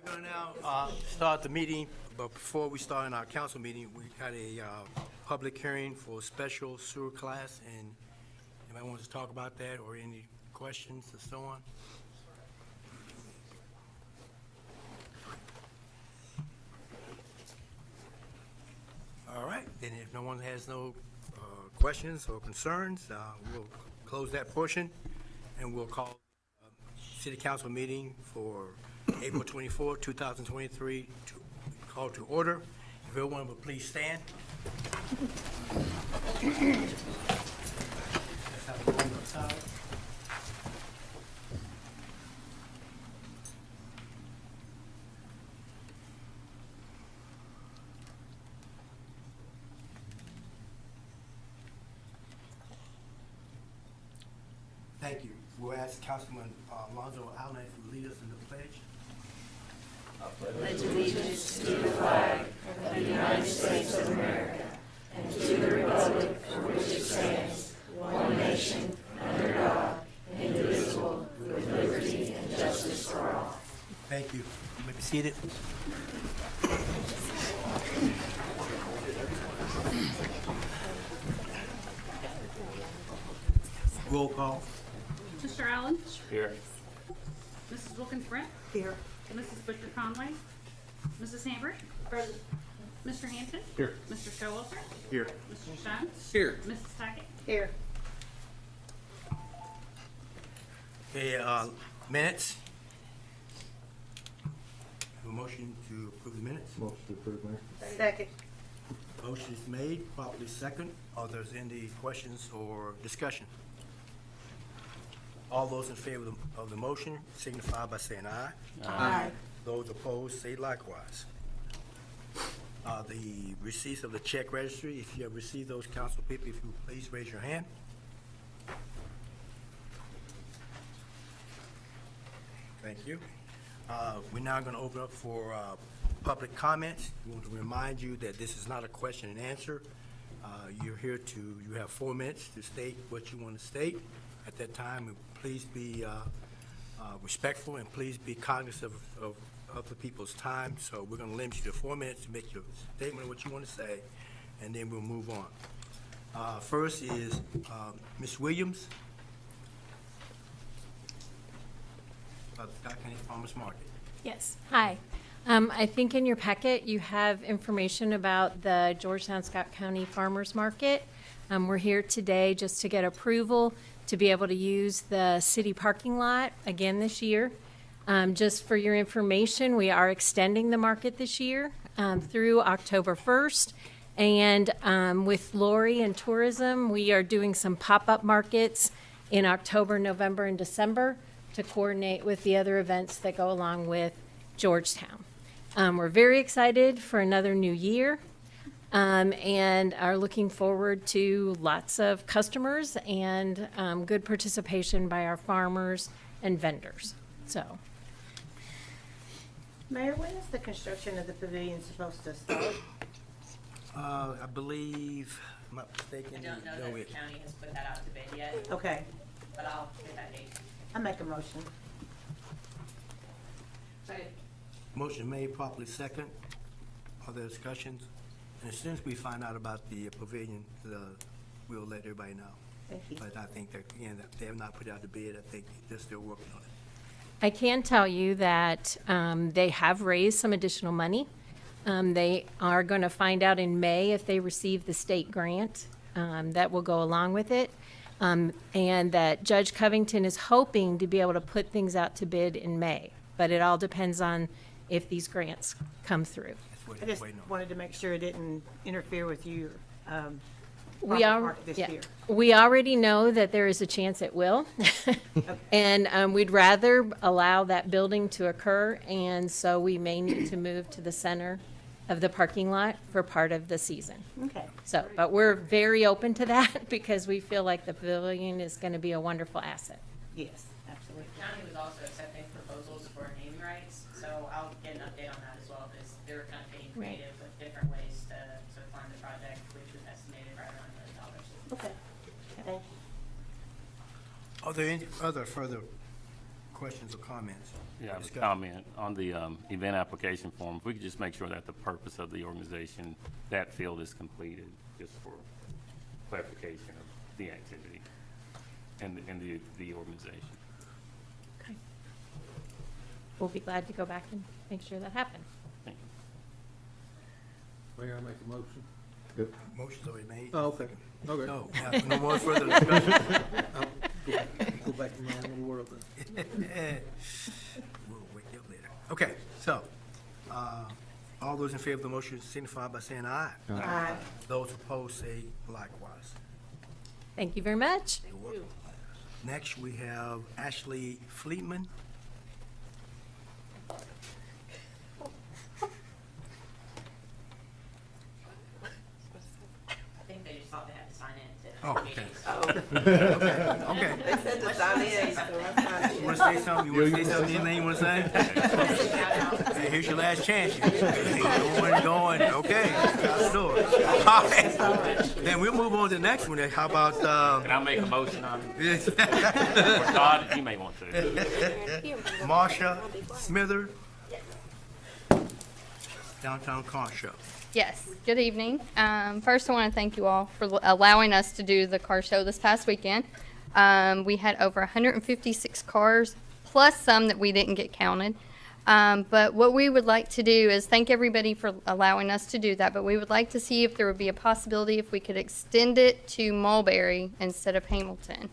We're going to now start the meeting, but before we start in our council meeting, we had a public hearing for special sewer class, and anybody wants to talk about that or any questions or so on? All right, then if no one has no questions or concerns, we'll close that portion, and we'll call city council meeting for April 24, 2023, call to order. If everyone would please stand. Let's have a moment of silence. Thank you. We'll ask Councilman Alonzo Allen to lead us in the pledge. Pledge allegiance to the flag of the United States of America and to the republic for which it stands, one nation, under God, indivisible, with liberty and justice for all. Thank you. You may be seated. Roll call. Mr. Allen? Here. Mrs. Wilkins-Brent? Here. Mrs. Butcher-Conway? Mrs. Hambrick? Mr. Hampton? Here. Mr. Showalter? Here. Mr. Jones? Here. Mrs. Tackett? Here. Okay, minutes. Have a motion to approve the minutes. Motion to approve, Mayor. Second. Motion is made, properly second. Are there any questions or discussion? All those in favor of the motion signify by saying aye. Aye. Those opposed, say likewise. The receipts of the check registry, if you have received those, council people, if you please raise your hand. Thank you. We're now going to open up for public comments. We want to remind you that this is not a question and answer. You have 4 minutes to state what you want to state. At that time, please be respectful and please be cognizant of the people's time. So we're going to limit you to 4 minutes to make your statement of what you want to say, and then we'll move on. First is Ms. Williams. About the Scott County Farmers Market. Yes. Hi. I think in your packet you have information about the Georgetown Scott County Farmers Market. We're here today just to get approval to be able to use the city parking lot again this year. Just for your information, we are extending the market this year through October 1st. And with Lori and Tourism, we are doing some pop-up markets in October, November, and December to coordinate with the other events that go along with Georgetown. We're very excited for another new year and are looking forward to lots of customers and good participation by our farmers and vendors. So, Mayor, when is the construction of the pavilion supposed to start? I believe, I'm not mistaken. I don't know that the county has put that out to bid yet, Okay, but I'll get that date. I make a motion. Motion made, properly second. Other discussions? And as soon as we find out about the pavilion, we'll let everybody know. Thank you. But I think that, again, that they have not put out the bid. I think they're still working on it. I can tell you that they have raised some additional money. They are going to find out in May if they receive the state grant that will go along with it. And that Judge Covington is hoping to be able to put things out to bid in May. But it all depends on if these grants come through. That's what I they're just waiting on. wanted to make sure it didn't interfere with your We are, market this yeah. year. We already know that there is a chance it will. And we'd rather allow that building to occur, and so we may need to move to the center of the parking lot for part of the season. Okay. So, but we're very open to that because we feel like the pavilion is going to be a wonderful asset. Yes, absolutely. The county was also accepting proposals for naming rights, so I'll get an update on that as well, because they were kind of being Right. creative with different ways to fund the project, which was estimated right around $1 million. Okay. Thank you. Are there any other further questions or comments? Yeah, I have a Discuss- comment on the event application form. If we could just make sure that the purpose of the organization, that field is completed, just for clarification of the activity and the organization. Okay. We'll be glad to go back and make sure that happens. Thank you. Mayor, I make a motion. Motion's already made. Oh, okay. Okay. No, no more further discussion. Go back to my own little world then. We'll wake you up later. Okay, so, all those in favor of the motion signify by saying aye. Aye. Those opposed say likewise. Thank you very much. You're welcome. Next, we have Ashley Fleetman. I think they just thought they had to sign in to. Oh, okay. meetings. Okay. They said to sign in, so I signed You in. want to say something? You want to say something? Anything you want to say? Hey, here's your last chance. Going, okay, out the door. All right. Then we'll move on to the next one. How about, Can I make a motion on it? Or Todd, you may want to. Marsha Smither? Downtown Car Show. Yes, good evening. First, I want to thank you all for allowing us to do the car show this past weekend. We had over 156 cars, plus some that we didn't get counted. But what we would like to do is thank everybody for allowing us to do that, but we would like to see if there would be a possibility if we could extend it to Mulberry instead of Hamilton.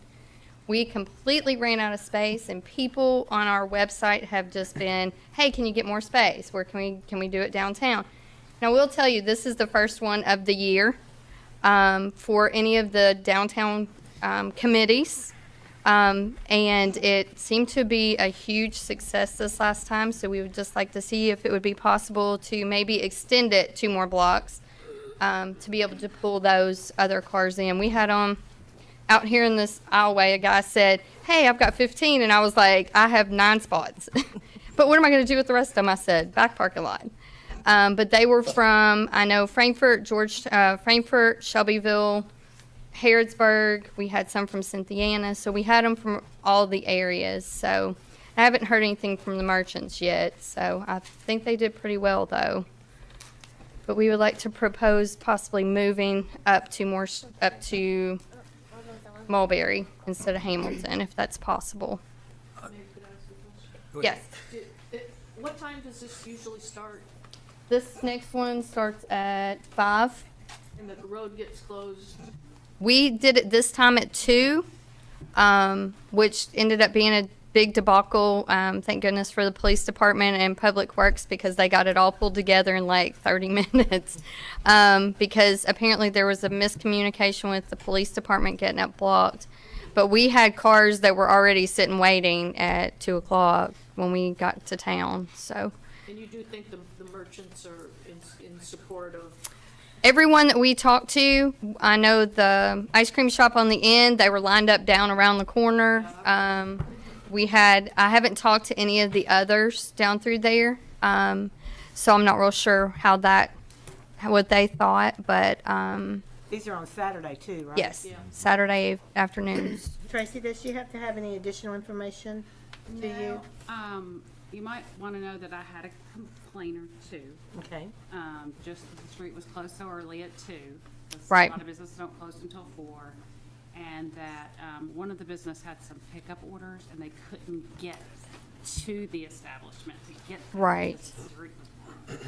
We completely ran out of space, and people on our website have just been, hey, can you get more space? Where can we do it downtown? Now, we'll tell you, this is the first one of the year for any of the downtown committees. And it seemed to be a huge success this last time, so we would just like to see if it would be possible to maybe extend it 2 more blocks to be able to pull those other cars in. We had out here in this aisleway, a guy said, hey, I've got 15, and I was like, I have 9 spots. But what am I going to do with the rest of them? I said, back parking lot. But they were from, I know, Frankfurt, Frankfurt, Shelbyville, Harrodsburg. We had some from Cynthiana, so we had them from all the areas. So I haven't heard anything from the merchants yet, so I think they did pretty well, though. But we would like to propose possibly moving up to Mulberry instead of Hamilton, if that's possible. Go Yes. ahead. What time does this usually start This next one starts at 5. and the road gets closed? We did it this time at 2, which ended up being a big debacle. Thank goodness for the police department and Public Works, because they got it all pulled together in like 30 minutes. Because apparently there was a miscommunication with the police department getting it blocked. But we had cars that were already sitting waiting at 2 o'clock when we got to town. So And you do think the merchants are in support of, everyone that we talked to, I know the ice cream shop on the end, they were lined up down around the corner. I haven't talked to any of the others down through there. So I'm not real sure what they thought, but, These are on Saturday too, right? yes, Yeah. Saturday afternoons. Tracy, does she have to have any additional information to you? You might want to know that I had a complaint or two, Okay. just that the street was closed so early at 2. 'Cause Right. A lot of businesses don't close until 4. And that, one of the business had some pickup orders and they couldn't get to the establishment to get there Right. because the street was blocked.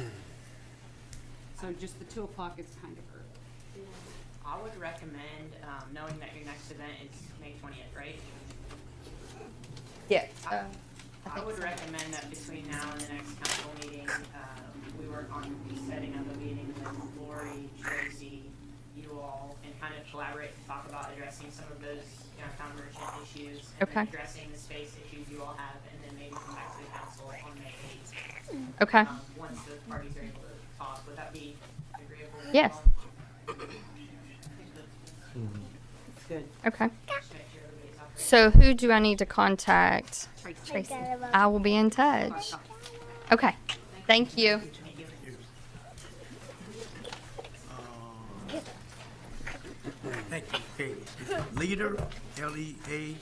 So just the 2 o'clock is kind of early. I would recommend, knowing that your next event is May 20th, right? Yeah. I would recommend that between now and the next council meeting, we work on setting up a meeting with Lori, Tracy, you all, and kind of collaborate and talk about addressing some of those downtown merchant issues. And then Okay. addressing the space issues you all have, and then maybe come back to the council on May 8th. Okay. Once the parties are able to talk. Would that be agreeable? to you Yes. all? That's good. Okay. Just make sure everybody's operating. So who do I need to contact? Tracy. I will be in touch. Okay. Thank you. Thank you. Okay, Leader, L-E-A,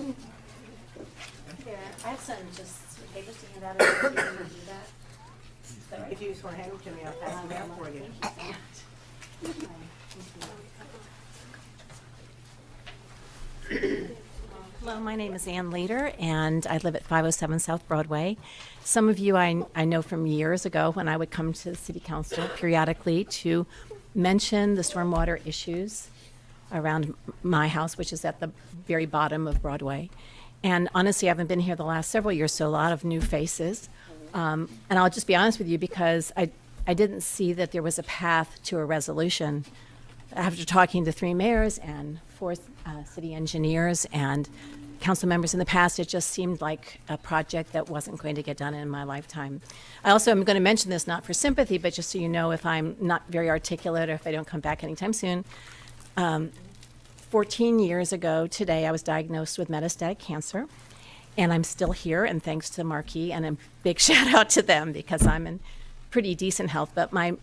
There, I have some papers to hand out. If you want to do that. If you just want to hand them to me, I'll pass them out for you. Hello, my name is Ann Leader, and I live at 507 South Broadway. Some of you I know from years ago when I would come to the City Council periodically to mention the stormwater issues around my house, which is at the very bottom of Broadway. And honestly, I haven't been here the last several years, so a lot of new faces. And I'll just be honest with you, because I didn't see that there was a path to a resolution. After talking to 3 mayors and 4 city engineers and council members in the past, it just seemed like a project that wasn't going to get done in my lifetime. I also am going to mention this not for sympathy, but just so you know, if I'm not very articulate or if I don't come back anytime soon. 14 years ago today, I was diagnosed with metastatic cancer, and I'm still here, and thanks to Marquis, and a big shout out to them, because I'm in pretty decent health, but my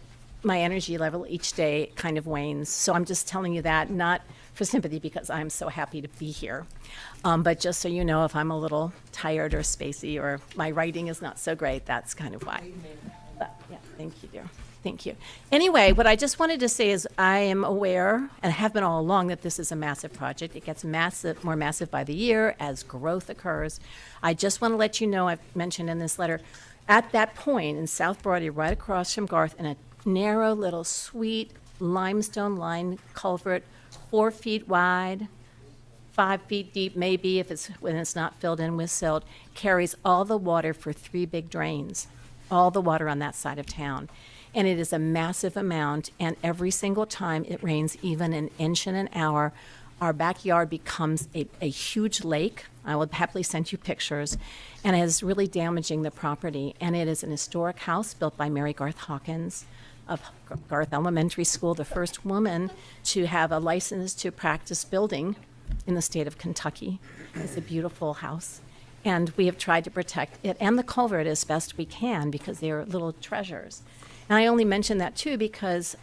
energy level each day kind of wanes. So I'm just telling you that, not for sympathy, because I'm so happy to be here. But just so you know, if I'm a little tired or spacey or my writing is not so great, that's kind of why. But, yeah, thank you, dear. Thank you. Anyway, what I just wanted to say is I am aware, and have been all along, that this is a massive project. It gets more massive by the year as growth occurs. I just want to let you know, I've mentioned in this letter, at that point in South Broadway, right across from Garth, in a narrow little sweet limestone lined culvert, 4 feet wide, 5 feet deep maybe when it's not filled in with silt, carries all the water for 3 big drains, all the water on that side of town. And it is a massive amount, and every single time it rains even an inch in an hour, our backyard becomes a huge lake. I will happily send you pictures, and it is really damaging the property. And it is an historic house built by Mary Garth Hawkins of Garth Elementary School, the first woman to have a license to practice building in the state of Kentucky. It's a beautiful house, and we have tried to protect it and the culvert as best we can, because they are little treasures. And I only mention that too because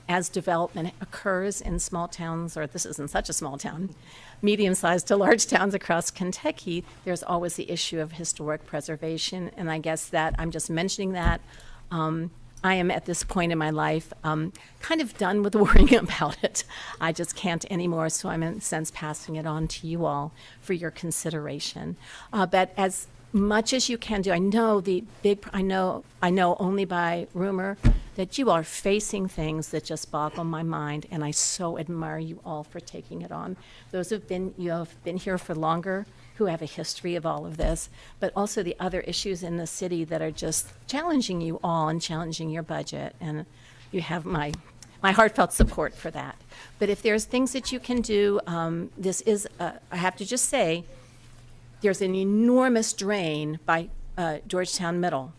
as development occurs in small towns, or this isn't such a small town, medium-sized to large towns across Kentucky, there's always the issue of historic preservation. And I guess that I'm just mentioning that. I am at this point in my life kind of done with worrying about it. I just can't anymore, so I'm in a sense passing it on to you all for your consideration. But as much as you can do, I know only by rumor that you are facing things that just boggle my mind, and I so admire you all for taking it on. Those you have been here for longer, who have a history of all of this, but also the other issues in the city that are just challenging you all and challenging your budget, and you have my heartfelt support for that. But if there's things that you can do, I have to just say, there's an enormous drain by Georgetown Middle.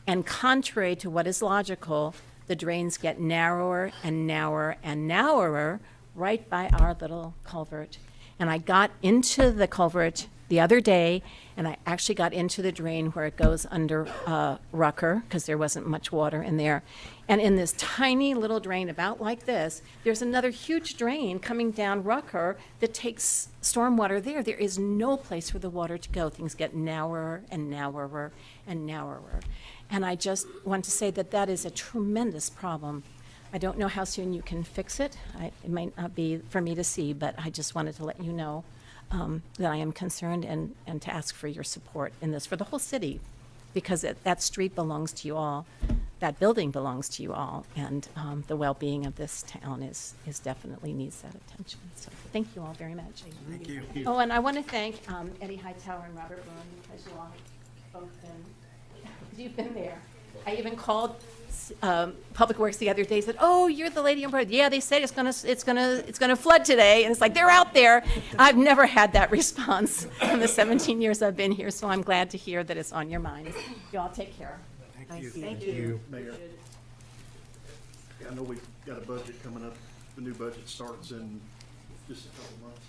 And contrary to what is logical, the drains get narrower and narrower and narrower right by our little culvert. And I got into the culvert the other day, and I actually got into the drain where it goes under Rucker, because there wasn't much water in there. And in this tiny little drain about like this, there's another huge drain coming down Rucker that takes stormwater there. There is no place for the water to go. Things get narrower and narrower and narrower. And I just want to say that that is a tremendous problem. I don't know how soon you can fix it. It might not be for me to see, but I just wanted to let you know that I am concerned and to ask for your support in this for the whole city, because that street belongs to you all, that building belongs to you all, and the well-being of this town is definitely needs that attention. So thank you all very much. Thank you. Oh, and I want to thank Eddie Hightower and Robert Boone, because you all have both been, you've been there. I even called Public Works the other day, said, "Oh, you're the lady in Broad." Yeah, they said it's gonna flood today, and it's like they're out there. I've never had that response in the 17 years I've been here, so I'm glad to hear that it's on your minds. You all take care. Thank you. Thank you. Mayor, I know we've got a budget coming up. The new budget starts in just a couple months.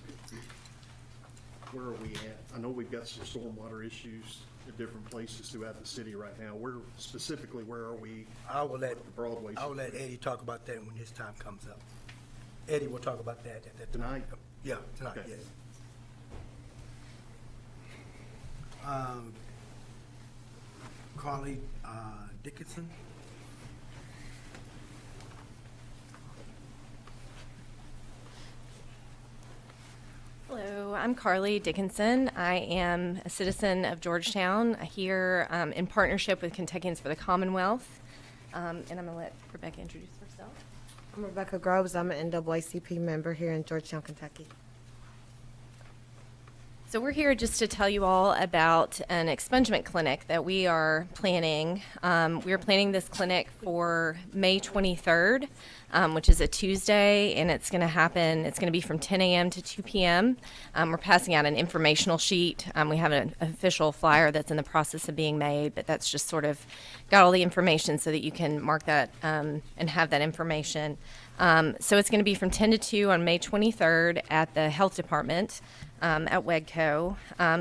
Where are we at? I know we've got some stormwater issues at different places throughout the city right now. Where are we? I will let Broadway. Eddie talk about that when his time comes up. Eddie will talk about that at that time. Tonight? Yeah, tonight, Okay. yes. Carly Dickinson. Hello, I'm Carly Dickinson. I am a citizen of Georgetown here in partnership with Kentuckians for the Commonwealth. And I'm going to let Rebecca introduce herself. I'm Rebecca Groves. I'm an NAACP member here in Georgetown, Kentucky. So we're here just to tell you all about an expungement clinic that we are planning. We are planning this clinic for May 23rd, which is a Tuesday, and it's going to happen, it's going to be from 10 a.m. to 2 p.m. We're passing out an informational sheet. We have an official flyer that's in the process of being made, but that's just sort of got all the information so that you can mark that and have that information. So it's going to be from 10 to 2 on May 23rd at the Health Department at WEGCO.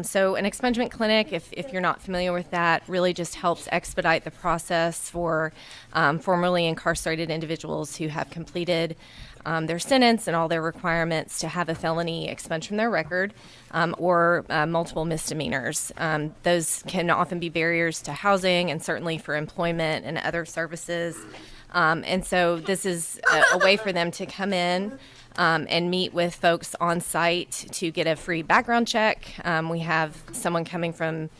So an expungement clinic, if you're not familiar with that, really just helps expedite the process for formerly incarcerated individuals who have completed their sentence and all their requirements to have a felony expunged from their record or multiple misdemeanors. Those can often be barriers to housing and certainly for employment and other services. And so this is a way for them to come in and meet with folks on site to get a free background check. We have someone coming from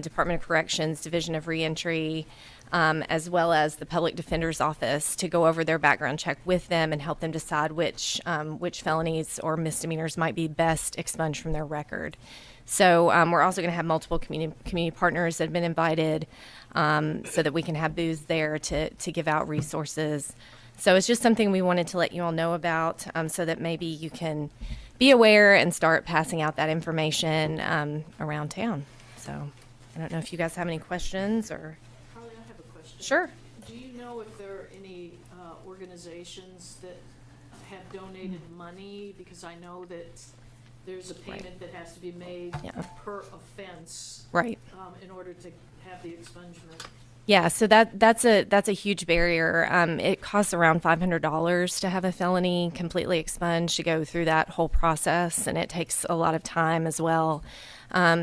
Department of Corrections, Division of Reentry, as well as the Public Defender's Office to go over their background check with them and help them decide which felonies or misdemeanors might be best expunged from their record. So we're also going to have multiple community partners that have been invited so that we can have booths there to give out resources. So it's just something we wanted to let you all know about so that maybe you can be aware and start passing out that information around town. So I don't know if you guys have any questions or. Carly, I have a question. Sure. Do you know if there are any organizations that have donated money? Because I know that there's a payment that has to be made per offense. Right. In order to have the expungement. Yeah, so that's a huge barrier. It costs around $500 to have a felony completely expunged, to go through that whole process, and it takes a lot of time as well.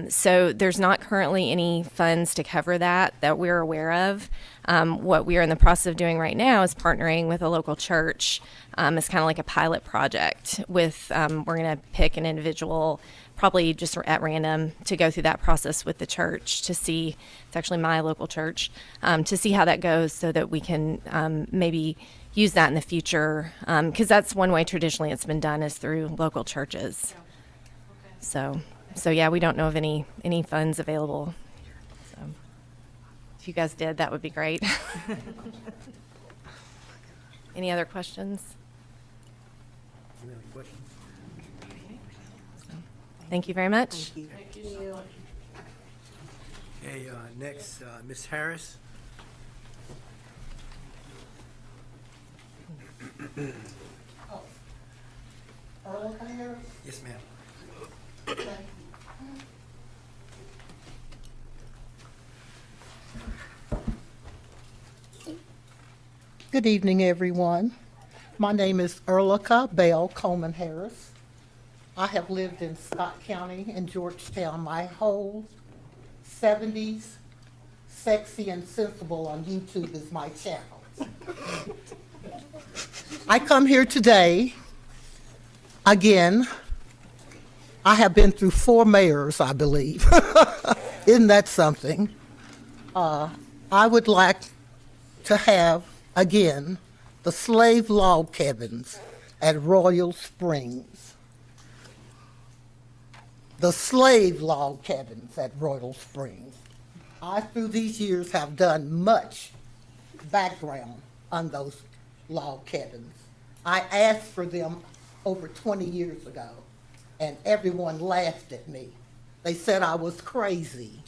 So there's not currently any funds to cover that we're aware of. What we are in the process of doing right now is partnering with a local church. It's kind of like a pilot project with, we're going to pick an individual, probably just at random, to go through that process with the church to see, it's actually my local church, to see how that goes so that we can maybe use that in the future. Because that's one way traditionally it's been done, is through local churches. So yeah, we don't know of any funds available. So if you guys did, that would be great. Any other questions? Any other questions? Thank you very much. Thank you. Thank you so much. Okay, next, Ms. Harris. Yes, ma'am. Good evening, everyone. My name is Erlica Bell Coleman Harris. I have lived in Scott County in Georgetown my whole 70s. Sexy and Sensible on YouTube is my channel. I come here today, again, I have been through 4 mayors, I believe. Isn't that something? I would like to have, again, the slave log cabins at Royal Springs. The slave log cabins at Royal Springs. I, through these years, have done much background on those log cabins. I asked for them over 20 years ago, and everyone laughed at me. They said I was crazy.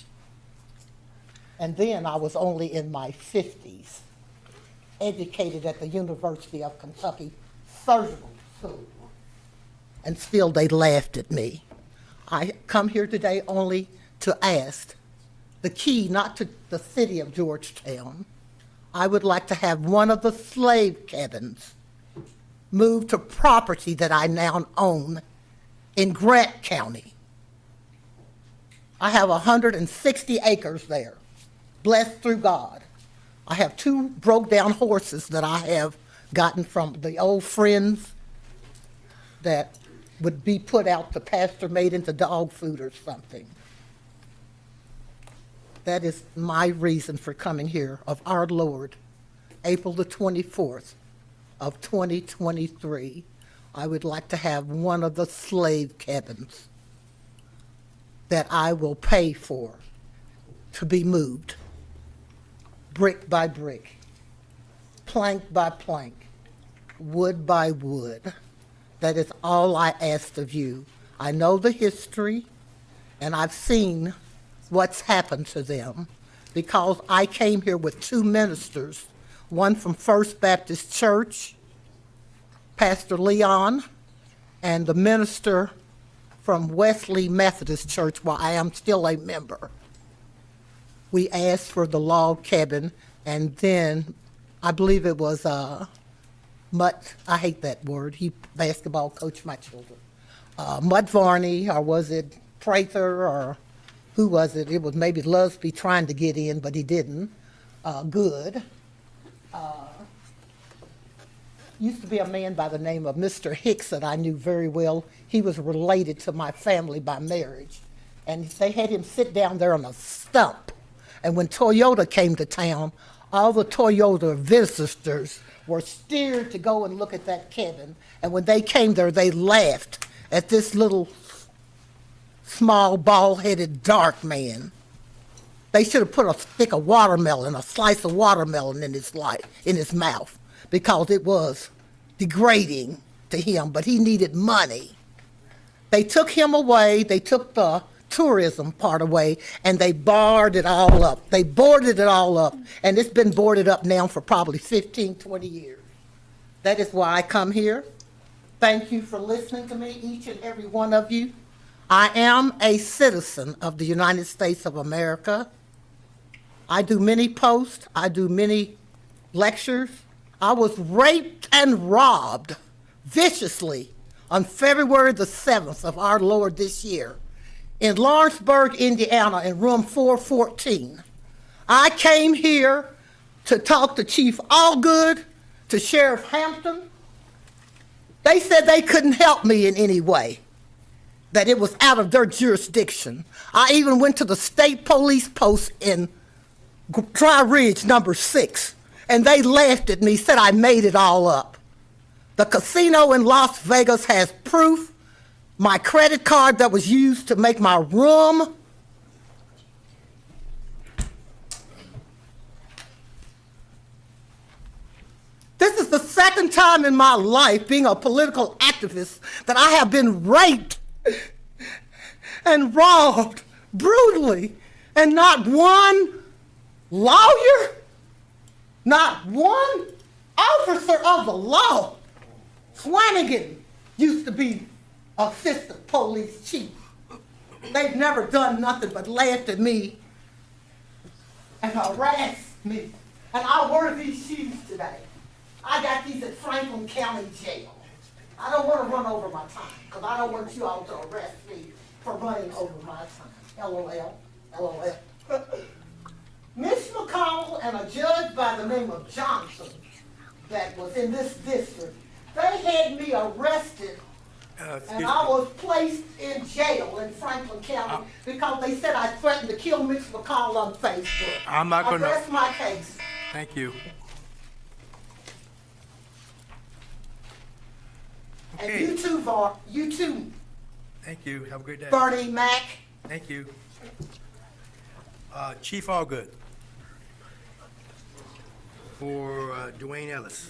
And then I was only in my 50s, educated at the University of Kentucky Surgical School, and still they laughed at me. I come here today only to ask the key, not to the city of Georgetown. I would like to have one of the slave cabins moved to property that I now own in Grant County. I have 160 acres there, blessed through God. I have 2 broke-down horses that I have gotten from the old friends that would be put out to pasture, made into dog food or something. That is my reason for coming here, of our Lord, April the 24th of 2023. I would like to have one of the slave cabins that I will pay for to be moved, brick by brick, plank by plank, wood by wood. That is all I ask of you. I know the history, and I've seen what's happened to them, because I came here with 2 ministers, one from First Baptist Church, Pastor Leon, and the minister from Wesley Methodist Church, where I am still a member. We asked for the log cabin, and then I believe it was Mutt, I hate that word, he basketball coached my children. Mutt Varney, or was it Prather, or who was it? It was maybe Lusby trying to get in, but he didn't. Good. Used to be a man by the name of Mr. Hicks that I knew very well. He was related to my family by marriage. And they had him sit down there on a stump. And when Toyota came to town, all the Toyota visitors were steered to go and look at that cabin. And when they came there, they laughed at this little small, bald-headed, dark man. They should have put a stick of watermelon, a slice of watermelon in his mouth, because it was degrading to him, but he needed money. They took him away, they took the tourism part away, and they barred it all up. They boarded it all up, and it's been boarded up now for probably 15, 20 years. That is why I come here. Thank you for listening to me, each and every one of you. I am a citizen of the United States of America. I do many posts, I do many lectures. I was raped and robbed viciously on February the 7th of our Lord this year in Lawrenceburg, Indiana, in room 414. I came here to talk to Chief Allgood, to Sheriff Hampton. They said they couldn't help me in any way, that it was out of their jurisdiction. I even went to the state police post in Dry Ridge number 6, and they laughed at me, said I made it all up. The casino in Las Vegas has proof. My credit card that was used to make my room. This is the second time in my life, being a political activist, that I have been raped and robbed brutally, and not one lawyer, not one officer of the law. Flanagan used to be assistant police chief. They've never done nothing but laughed at me and harassed me. And I wear these shoes today. I got these at Franklin County Jail. I don't want to run over my time, because I don't want you all to arrest me for running over my time. LOL, LOL. Miss McConnell and a judge by the name of Johnson that was in this district, they had me arrested and I was placed in jail in Franklin County because they said I threatened to kill Miss McConnell on Facebook. I'm not going to. Rest my case. Thank you. And Okay. you too, Var. You too, Thank you. Have a great day. Bernie Mac. Thank you. Chief Allgood. For Dwayne Ellis.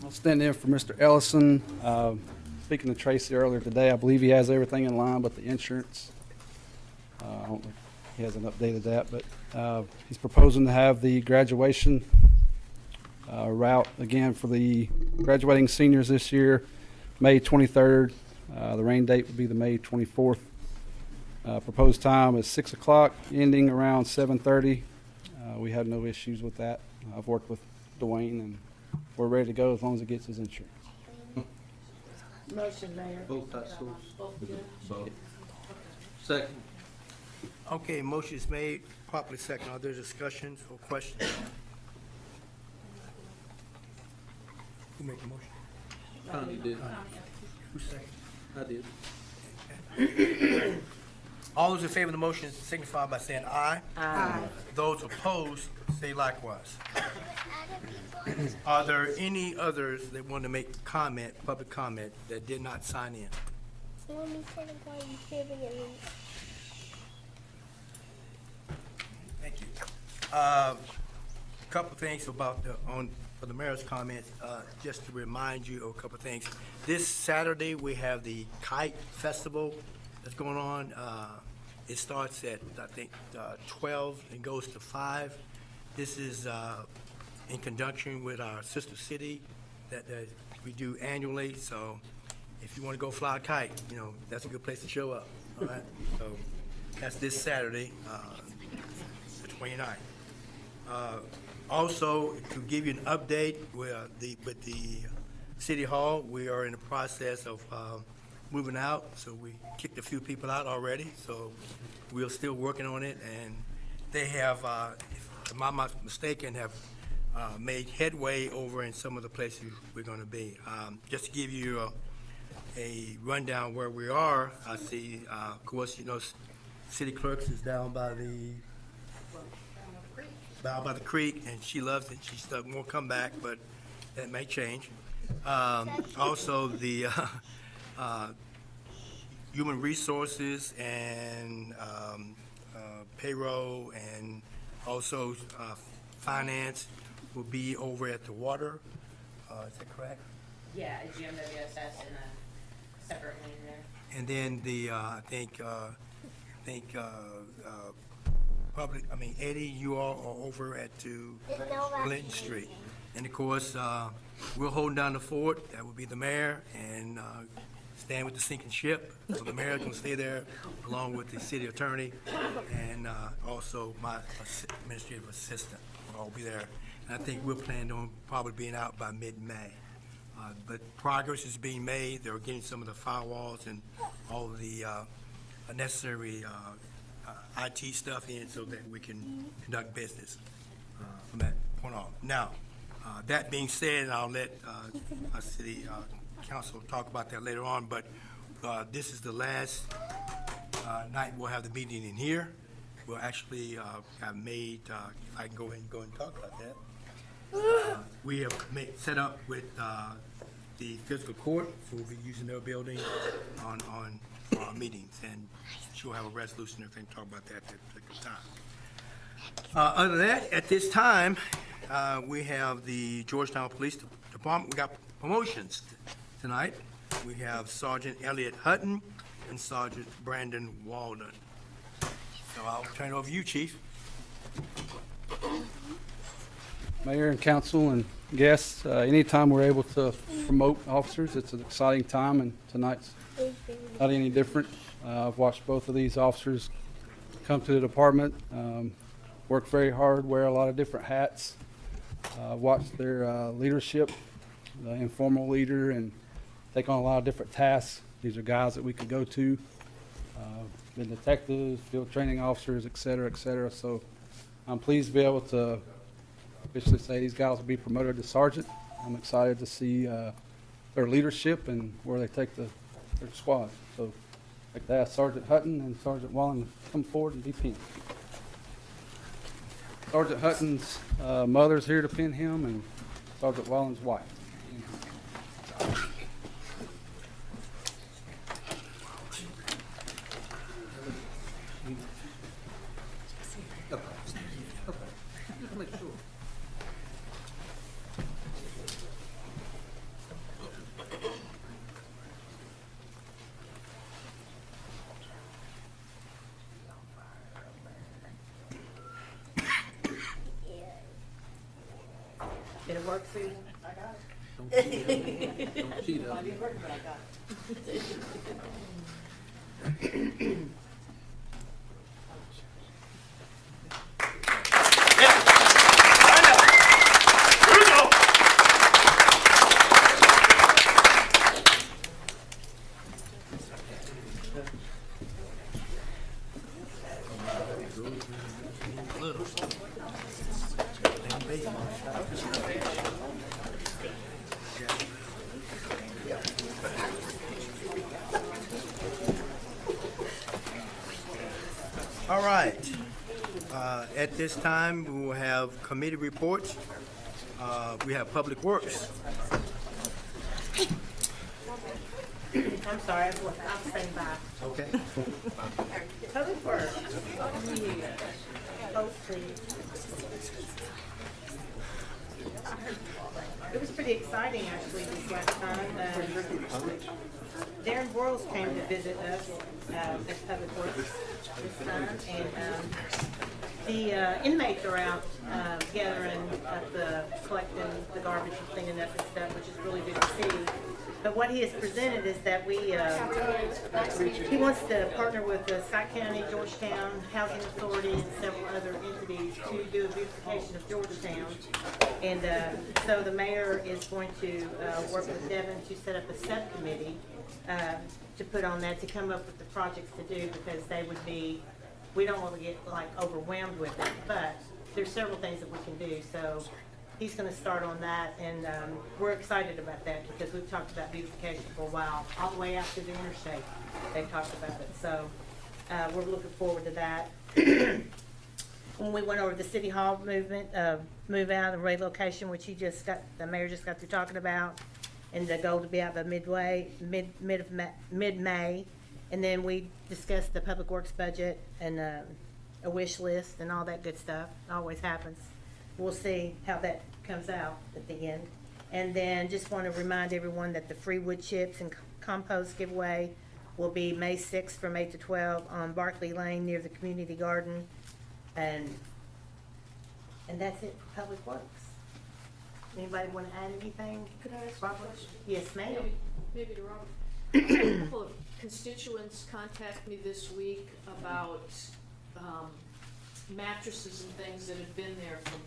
I'll stand in for Mr. Ellison. Speaking to Tracy earlier today, I believe he has everything in line but the insurance. I don't know if he hasn't updated that, but he's proposing to have the graduation route again for the graduating seniors this year, May 23rd. The rain date would be the May 24th. Proposed time is 6 o'clock, ending around 7:30. We had no issues with that. I've worked with Dwayne, and we're ready to go as long as he gets his insurance. Motion, Mayor. Both high schools. Both good? Both. Second. Okay, motion is made, properly second. Are there discussions or questions? Who made the motion? Connie did. Who seconded? I did. All those in favor of the motion signify by saying aye. Aye. Those opposed, say likewise. Are there any others that want to make comment, public comment, that did not sign in? Thank you. Couple things about for the mayor's comments, just to remind you of a couple things. This Saturday, we have the Kite Festival that's going on. It starts at, I think, 12 and goes to 5. This is in conjunction with our sister city that we do annually. So if you want to go fly a kite, that's a good place to show up. All right? So that's this Saturday, the 29th. Also, to give you an update with the City Hall, we are in the process of moving out. So we kicked a few people out already. So we're still working on it, and they have, if I'm not mistaken, have made headway over in some of the places we're going to be. Just to give you a rundown where we are, I see, of course, City Clerks is down by the creek, and she loves it. She still won't come back, but that may change. Also, the human resources and payroll and also finance will be over at the water. Is that correct? Yeah, a GMWSS in a separate lane there. And then the, Eddie, you all are over at Clinton Street. And of course, we're holding down the fort. That would be the mayor and stand with the sinking ship. So the mayor can stay there along with the city attorney and also my administrative assistant will all be there. And I think we're planning on probably being out by mid-May. But progress is being made. They're getting some of the firewalls and all of the necessary IT stuff in so that we can conduct business from that point on. Now, that being said, I'll let our city council talk about that later on, but this is the last night we'll have the meeting in here. We'll actually have made, if I can go ahead and talk about that. We have set up with the fiscal court, so we'll be using their building on our meetings, and she'll have a resolution if they can talk about that at that particular time. Other than that, at this time, we have the Georgetown Police Department. We got promotions tonight. We have Sergeant Elliott Hutton and Sergeant Brandon Walden. So I'll turn it over to you, Chief. Mayor and council and guests, anytime we're able to promote officers, it's an exciting time, and tonight's not any different. I've watched both of these officers come to the department, work very hard, wear a lot of different hats, watch their leadership, the informal leader, and take on a lot of different tasks. These are guys that we could go to, been detectives, field training officers, et cetera, so I'm pleased to be able to officially say these guys will be promoted to sergeant. I'm excited to see their leadership and where they take their squad. So I'd like to ask Sergeant Hutton and Sergeant Wallen to come forward and be pinned. Sergeant Hutton's mother's here to pin him, and Sergeant Wallen's wife. Did it work for you? I got it. Don't cheat on I me. didn't work, but I got it. All right. At this time, we will have committee reports. We have Public Works. I'm sorry, I'm staying by. Okay. Public Works. Oh, please. It was pretty exciting, actually, this last time. Darren Broyles came to visit us at Public Works this time, and the inmates are out gathering up collecting the garbage and cleaning up and stuff, which is really good to see. But what he has presented is that he wants to partner with the Scott County, Georgetown, Housing Authority, and several other entities to do a beautification of Georgetown. And so the mayor is going to work with Devin to set up a subcommittee to put on that, to come up with the projects to do, because they would be, we don't want to get like overwhelmed with it, but there's several things that we can do. So he's going to start on that, and we're excited about that because we've talked about beautification for a while, all the way out to the interstate. They've talked about it, so we're looking forward to that. When we went over the City Hall movement, move out and relocation, which the mayor just got through talking about, and the goal to be out by mid-May, and then we discussed the Public Works budget and a wish list and all that good stuff. It always happens. We'll see how that comes out at the end. And then just want to remind everyone that the free wood chips and compost giveaway will be May 6th from 8 to 12 on Barkley Lane near the community garden. And that's it for Public Works. Anybody want to add anything? Could I ask Robert? a question? Yes, ma'am. Maybe to Robert. A couple of constituents contacted me this week about mattresses and things that have been there for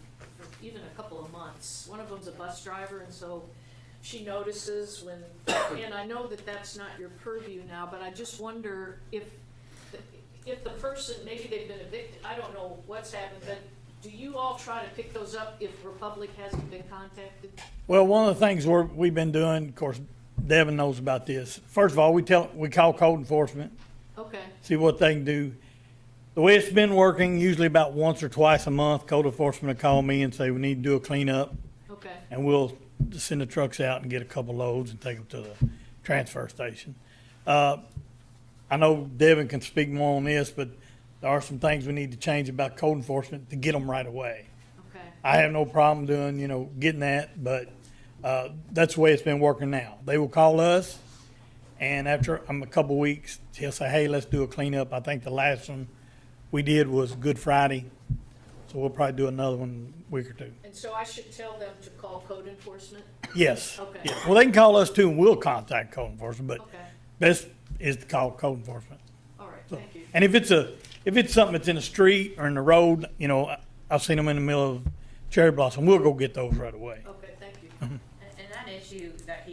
even a couple of months. One of them's a bus driver, and so she notices when, and I know that that's not your purview now, but I just wonder if the person, maybe they've been evicted, I don't know what's happened, but do you all try to pick those up if Republic hasn't been contacted? Well, one of the things we've been doing, of course, Devin knows about this. First of all, we call code enforcement, Okay, see what they can do. The way it's been working, usually about once or twice a month, code enforcement will call me and say, we need to do a cleanup. okay. And we'll send the trucks out and get a couple loads and take them to the transfer station. I know Devin can speak more on this, but there are some things we need to change about code enforcement to get them right away. Okay. I have no problem doing, getting that, but that's the way it's been working now. They will call us, and after a couple weeks, he'll say, hey, let's do a cleanup. I think the last one we did was Good Friday, so we'll probably do another one a week or two. And so I should tell them to call code enforcement? Yes. Okay. Yeah. Well, they can call us too, and we'll contact code enforcement, but Okay, best is to call code enforcement. all right, So, thank you. and if it's something that's in the street or in the road, I've seen them in the middle of cherry blossom, we'll go get those right away. Okay, thank you. And that issue that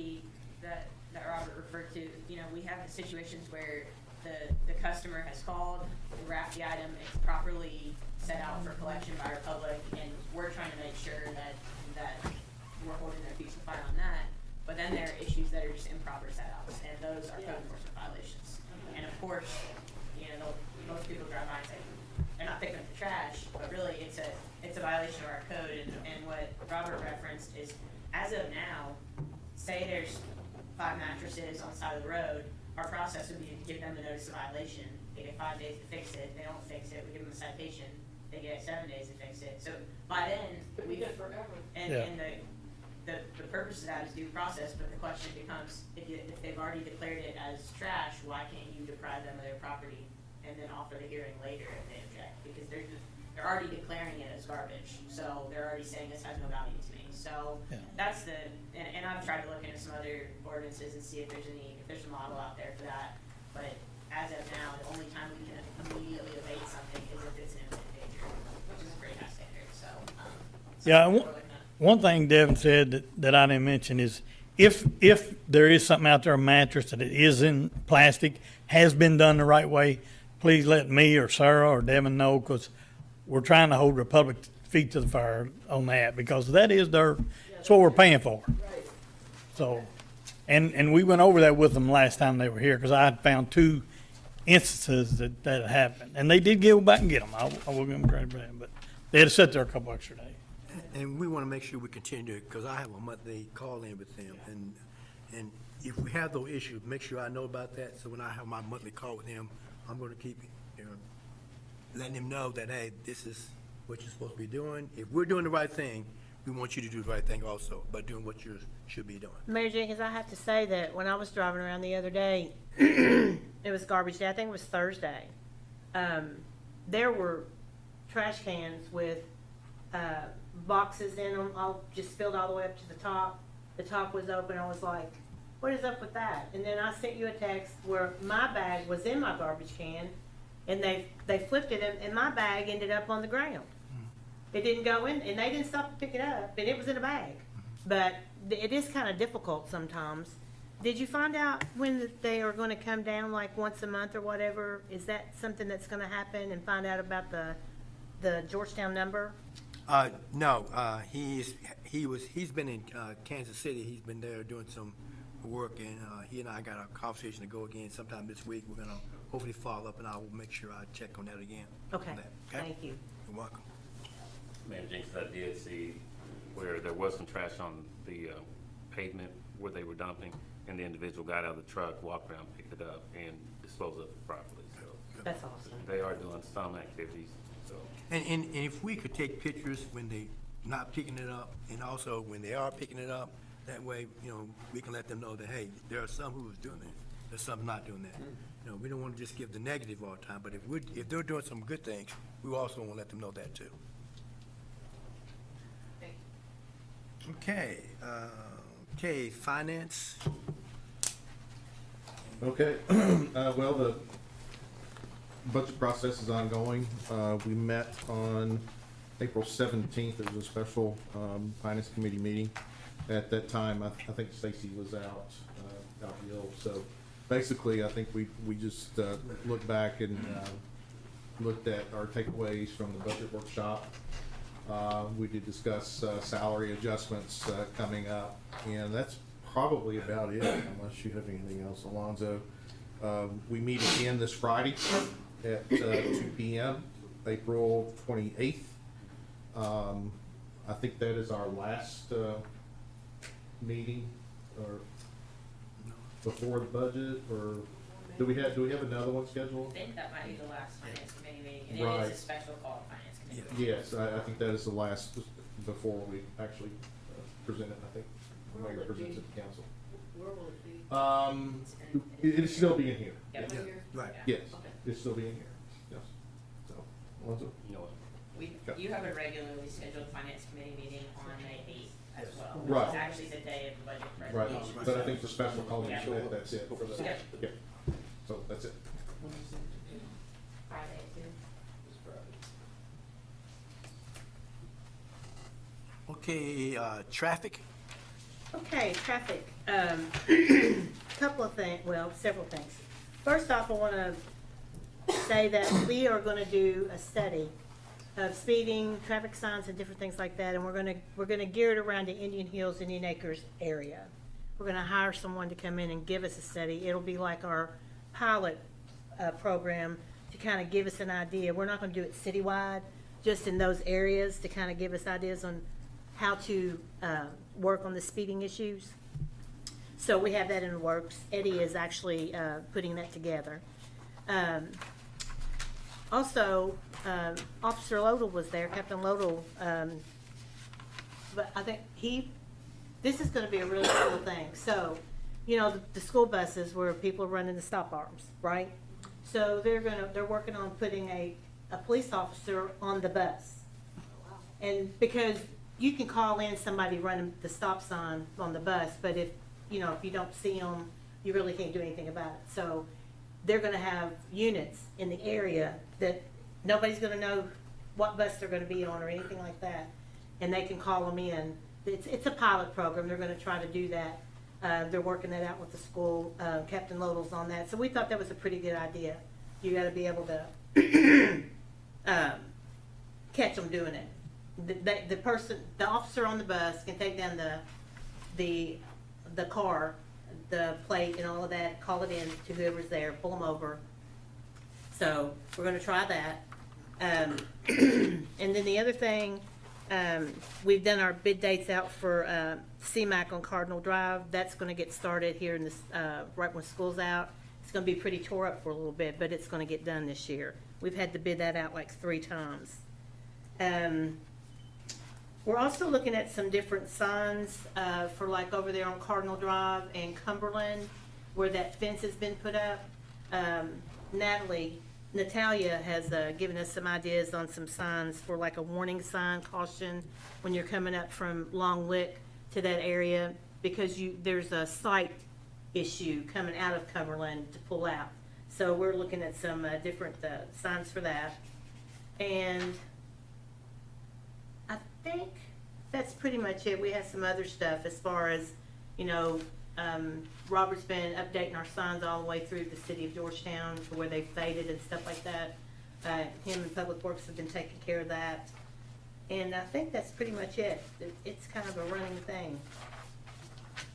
Robert referred to, we have the situations where the customer has called, wrapped the item, it's properly set out for collection by Republic, and we're trying to make sure that we're holding their feet to the fire on that. But then there are issues that are just improper setouts, and those are code enforcement violations. And of course, most people drive by and say, they're not picking up the trash, but really it's a violation of our code. And what Robert referenced is, as of now, say there's 5 mattresses on the side of the road, our process would be to give them the notice of violation. They get 5 days to fix it. They don't fix it, we give them a citation. They get 7 days to fix it. So by then, We get forever. and the purpose of that is due process, but the question becomes, if they've already declared it as trash, why can't you deprive them of their property and then offer the hearing later if they object? Because they're already declaring it as garbage, so they're already saying this has no value to me. So that's and I've tried to look into some other ordinances and see if there's a model out there for that. But as of now, the only time we can immediately evade something is if it's an imminent danger, which is a pretty high standard. So Yeah, we're looking at. one thing Devin said that I didn't mention is if there is something out there, a mattress that it is in plastic, has been done the right way, please let me or Sarah or Devin know, because we're trying to hold Republic feet to the fire on that, because that is that's what we're paying for. So, and we went over that with them last time they were here, because I had found 2 instances that happened, and they did go back and get them. I will give them credit for that, but they had to sit there a couple extra days. And we want to make sure we continue, because I have a monthly call in with them, and if we have those issues, make sure I know about that, so when I have my monthly call with them, I'm going to keep, letting them know that, hey, this is what you're supposed to be doing. If we're doing the right thing, we want you to do the right thing also, by doing what you should be doing. Mayor Jenkins, I have to say that when I was driving around the other day, it was garbage day, I think it was Thursday. There were trash cans with boxes in them, all just filled all the way up to the top. The top was open. I was like, what is up with that? And then I sent you a text where my bag was in my garbage can, and they flipped it, and my bag ended up on the ground. It didn't go in, and they didn't stop to pick it up, and it was in a bag. But it is kind of difficult sometimes. Did you find out when they are going to come down, like once a month or whatever? Is that something that's going to happen, and find out about the Georgetown number? No, he's been in Kansas City. He's been there doing some work, and he and I got a conversation to go again sometime this week. We're gonna hopefully follow up, and I will make sure I check on that again. Okay, on that, thank you. You're welcome. Mayor Jenkins, I did see where there was some trash on the pavement where they were dumping, and the individual got out of the truck, walked around, picked it up, and disposed of it properly. So That's awesome. they are doing some activities. So And if we could take pictures when they not picking it up, and also when they are picking it up, that way, we can let them know that, hey, there are some who's doing it, there's some not doing that. We don't want to just give the negative all the time, but if they're doing some good things, we also want to let them know that too. Okay, finance. Okay, well, the budget process is ongoing. We met on April 17th. There was a special finance committee meeting. At that time, I think Stacy was out ill. So basically, I think we just looked back and looked at our takeaways from the budget workshop. We did discuss salary adjustments coming up, and that's probably about it, unless you have anything else, Alonzo. We meet again this Friday at 2 p.m., April 28th. I think that is our last meeting, or before the budget, or do we have another one scheduled? I think that might be the last finance committee meeting, and Right. it is a special call finance committee meeting. Yes, I think that is the last before we actually present it, I think. Where will it Presents be? it to council. Where will it be? It'll still be in here. Yep. Yes. Right. Yes, Okay. it's still being here, yes. So, Alonzo? you know what? Okay. You have a regularly scheduled finance committee meeting on May 8th as well, Right. which is actually the day of the budget Right, presentation. but I think for special calling, Yeah. that's it for the, Yeah. yeah, so that's it. Friday too. Okay, traffic. Okay, traffic. Couple of things, well, several things. First off, I want to say that we are going to do a study of speeding, traffic signs, and different things like that, and we're going to gear it around the Indian Hills, Indian Acres area. We're going to hire someone to come in and give us a study. It'll be like our pilot program to kind of give us an idea. We're not going to do it citywide, just in those areas to kind of give us ideas on how to work on the speeding issues. So we have that in the works. Eddie is actually putting that together. Also, Officer Lodell was there, Captain Lodell, but I think this is gonna be a really cool thing. So, the school buses where people are running the stop arms, right? So they're working on putting a police officer on the bus. And because you can call in somebody running the stop sign on the bus, but if you don't see them, you really can't do anything about it. So they're gonna have units in the area that nobody's gonna know what bus they're gonna be on or anything like that. And they can call them in. It's a pilot program. They're gonna try to do that. They're working that out with the school. Captain Lodell's on that. So we thought that was a pretty good idea. You gotta be able to catch them doing it. the person, the officer on the bus can take down the car, the plate and all of that, call it in to whoever's there, pull them over. So we're gonna try that. And then the other thing, we've done our bid dates out for CMAC on Cardinal Drive. That's gonna get started here in this, right when school's out. It's gonna be pretty tore up for a little bit, but it's gonna get done this year. We've had to bid that out like 3 times. We're also looking at some different signs for like over there on Cardinal Drive and Cumberland, where that fence has been put up. Natalia has given us some ideas on some signs for like a warning sign, caution, when you're coming up from Long Lick to that area, because there's a site issue coming out of Cumberland to pull out. So we're looking at some different signs for that. And I think that's pretty much it. We have some other stuff as far as, you know, Robert's been updating our signs all the way through the city of Georgetown to where they faded and stuff like that. Him and Public Works have been taking care of that. And I think that's pretty much it. It's kind of a running thing.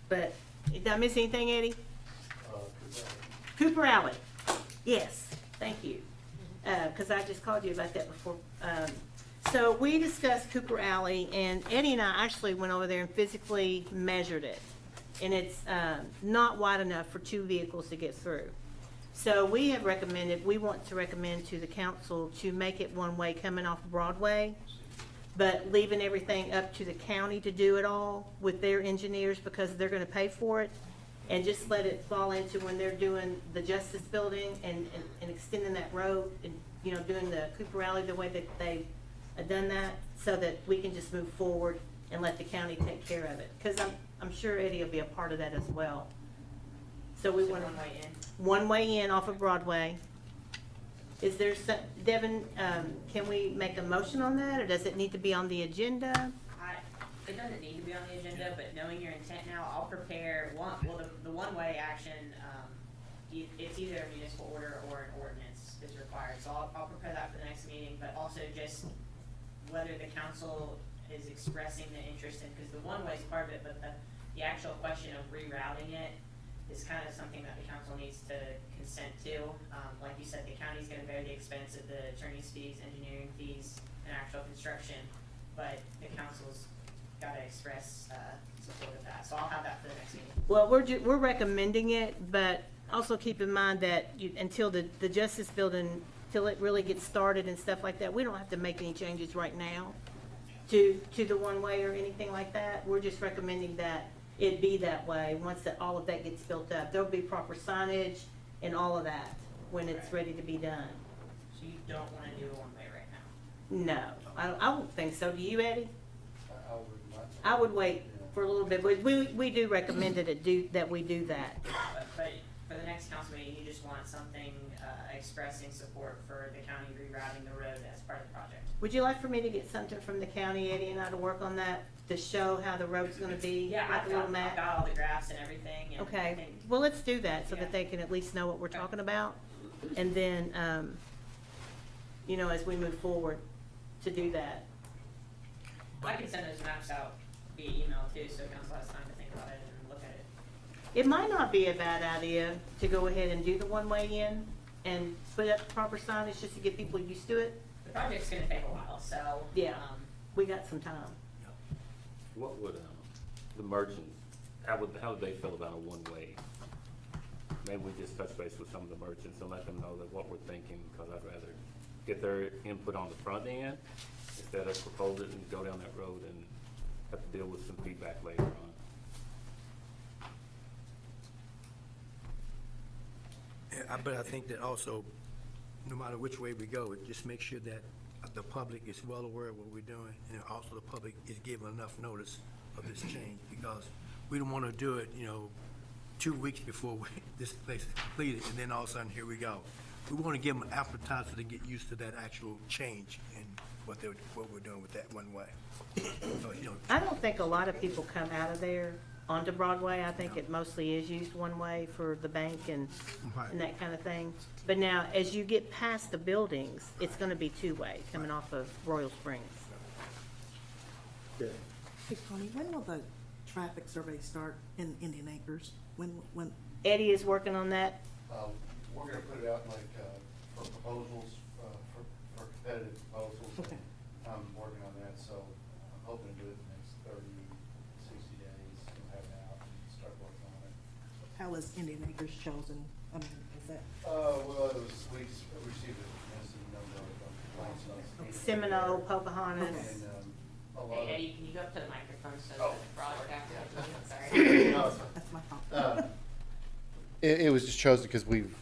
But, did I miss anything, Eddie? Cooper Alley. Yes, thank you. Because I just called you about that before. So we discussed Cooper Alley, and Eddie and I actually went over there and physically measured it. And it's not wide enough for 2 vehicles to get through. So we want to recommend to the council to make it one-way coming off Broadway, but leaving everything up to the county to do it all with their engineers because they're gonna pay for it. And just let it fall into when they're doing the Justice Building and extending that road and, you know, doing the Cooper Alley the way that they've done that, so that we can just move forward and let the county take care of it. Because I'm sure Eddie will be a part of that as well. So we want one way in off of Broadway. Is there some, Devin, can we make a motion on that, or does it need to be on the agenda? It doesn't need to be on the agenda, but knowing your intent now, I'll prepare the one-way action, it's either a municipal order or an ordinance is required. So I'll prepare that for the next meeting, but also just whether the council is expressing the interest in, because the one-way is part of it, but the actual question of rerouting it is kind of something that the council needs to consent to. Like you said, the county's gonna bear the expense of the attorney's fees, engineering fees, and actual construction, but the council's gotta express support of that, so I'll have that for the next meeting. Well, we're recommending it, but also keep in mind that until the Justice Building, till it really gets started and stuff like that, we don't have to make any changes right now to the one-way or anything like that. We're just recommending that it be that way once all of that gets built up. There'll be proper signage and all of that when it's ready to be done. So you don't wanna do a one-way right now? No, I don't think so. Do you, Eddie? I would wait for a little bit, but we do recommend that we do that. But for the next council meeting, you just want something expressing support for the county rerouting the road as part of the project. Would you like for me to get something from the county, Eddie, and I to work on that to show how the road's gonna be? Yeah, like I've a little map? got all the graphs and everything. And I Okay, think- well, let's do that so that they can at least know what we're talking about. And then, you know, as we move forward to do that. I can send those maps out via email too, so council has time to think about it and look at it. It might not be a bad idea to go ahead and do the one-way in and put up proper signage just to get people used to it. The project's gonna take a while, so. Yeah, we got some time. What would, the merchants, how would they feel about a one-way? Maybe we just touch base with some of the merchants and let them know that what we're thinking, because I'd rather get their input on the front end instead of propose it and go down that road and have to deal with some feedback later on. But I think that also, no matter which way we go, just make sure that the public is well aware of what we're doing, and also the public is given enough notice of this change, because we don't want to do it, you know, 2 weeks before this place is completed, and then all of a sudden, here we go. We want to give them ample time so they get used to that actual change and what we're doing with that one way. So, you know, I don't think a lot of people come out of there onto Broadway. I think it mostly is used one way for the bank and that kind of thing. But now, as you get past the buildings, it's gonna be two-way coming off of Royal Springs. Yeah. Hey, Tony, when will the traffic survey start in Indian Acres? When? Eddie is working on that. We're gonna put it out like, for proposals, for competitive proposals. Okay. I'm working on that, so I'm hoping to do it in the next 30, 60 days, we'll have it out and start working on it. How was Indian Acres chosen? I mean, is that? Well, it was, we received a massive number of complaints on it. Seminole, Pocahontas. And, a lot Hey, of. Eddie, can you go up to the microphone so Oh, the broadcaster can hear? Sorry. That's my fault. It was just chosen because we've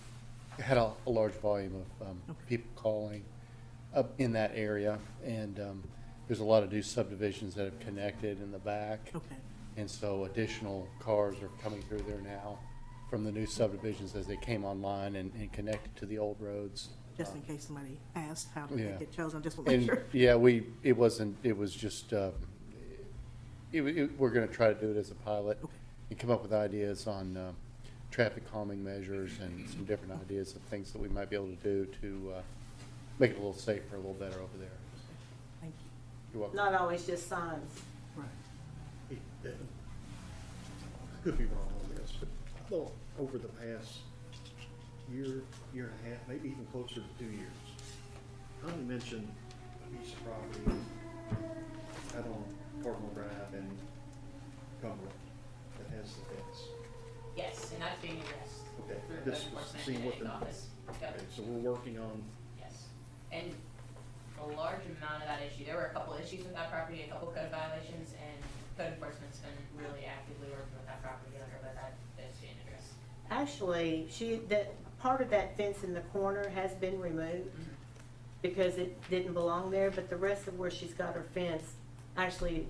had a large volume of people calling up in that area, and there's a lot of new subdivisions that have connected in the back. Okay. And so additional cars are coming through there now from the new subdivisions as they came online and connected to the old roads. Just in case somebody asked how did Yeah. they get chosen, I just want to make And, sure. yeah, it was just, we're gonna try to do it as a pilot and come up with ideas on traffic calming measures and some different ideas of things that we might be able to do to make it a little safer, a little better over there. Thank you. You're welcome. Not always just signs. Right. Could be wrong on this, but well, over the past year and a half, maybe even closer to 2 years, Connie mentioned a piece of property out on Cardinal Drive in Cumberland that has the fence. Yes, and that's being addressed. Okay, through the this code was enforcement seeing what the, office. Yep. okay, so we're working on, Yes, and a large amount of that issue, there were a couple issues with that property, a couple code violations, and code enforcement's been really actively working with that property owner, but that is being addressed. Actually, that part of that fence in the corner has been removed because it didn't belong there, but the rest of where she's got her fence, actually,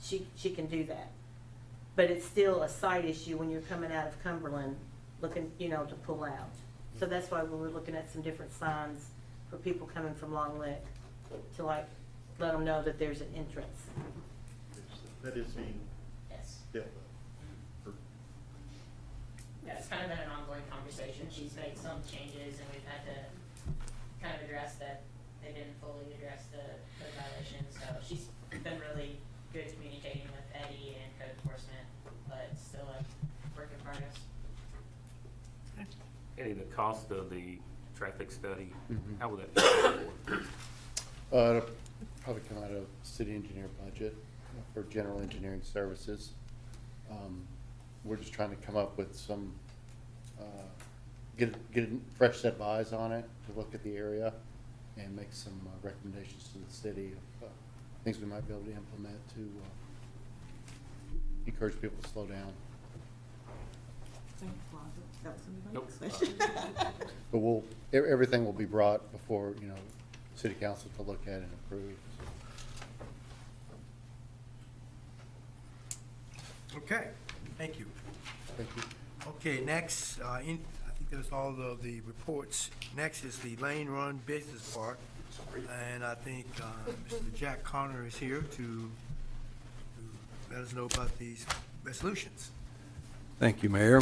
she can do that. But it's still a side issue when you're coming out of Cumberland, looking, to pull out. So that's why we were looking at some different signs for people coming from Long Lick to let them know that there's an entrance. that is being Yes. dealt with. Yeah, it's kind of been an ongoing conversation. She's made some changes, and we've had to kind of address that they didn't fully address the code violations. So she's been really good communicating with Eddie and code enforcement, but it's still a work in progress. Eddie, the cost of the traffic study, Mhm. how will that be paid for? it'll probably come out of city engineer budget for general engineering services. We're just trying to come up with some, get a fresh set of eyes on it, to look at the area and make some recommendations to the city of things we might be able to implement to encourage people to slow down. Thanks, Lonzo. That was anybody Nope. else's question? But everything will be brought before, city council to look at and approve. Okay, thank you. Thank you. Okay, next, I think that's all of the reports. Next is the Lane Run Business Park. And I think Mr. Jack Connor is here to let us know about these resolutions. Thank you, Mayor.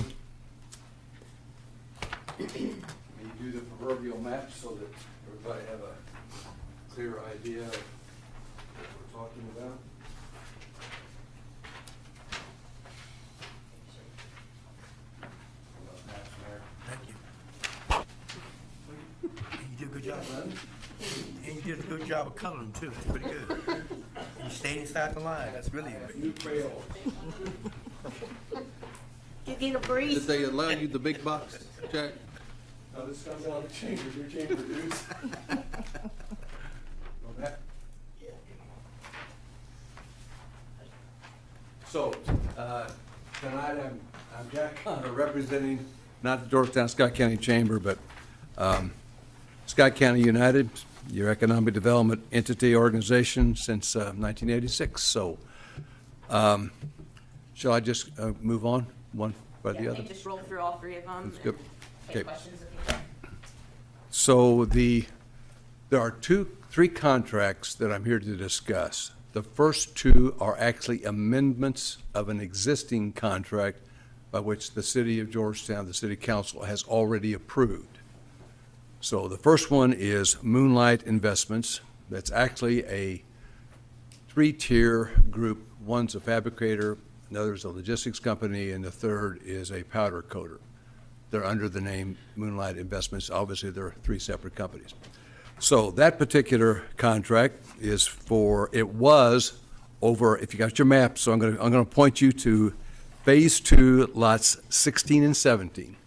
Let me do the proverbial map so that everybody have a clear idea of what we're talking about. Thank you. And you did a good job. And you did a good job of coloring them too. That's pretty good. And you stayed inside the line. That's really New crayon. You get a breeze? Did they allow you the big box, Jack? No, this comes out of the chamber, your chamber dues. So, tonight I'm Jack Connor, representing, not the Georgetown Scott County Chamber, but Scott County United, your economic development entity organization since 1986. So, shall I just move on, one by the Yeah, other? and just roll through all three of them That's and good. take Okay. questions if you can. So there are three contracts that I'm here to discuss. The first two are actually amendments of an existing contract by which the city of Georgetown, the city council, has already approved. So the first one is Moonlight Investments. That's actually a three-tier group. One's a fabricator, another's a logistics company, and the third is a powder coater. They're under the name Moonlight Investments. Obviously, they're three separate companies. So that particular contract is for, it was over, if you got your map, so I'm gonna point you to Phase 2, lots 16 and 17.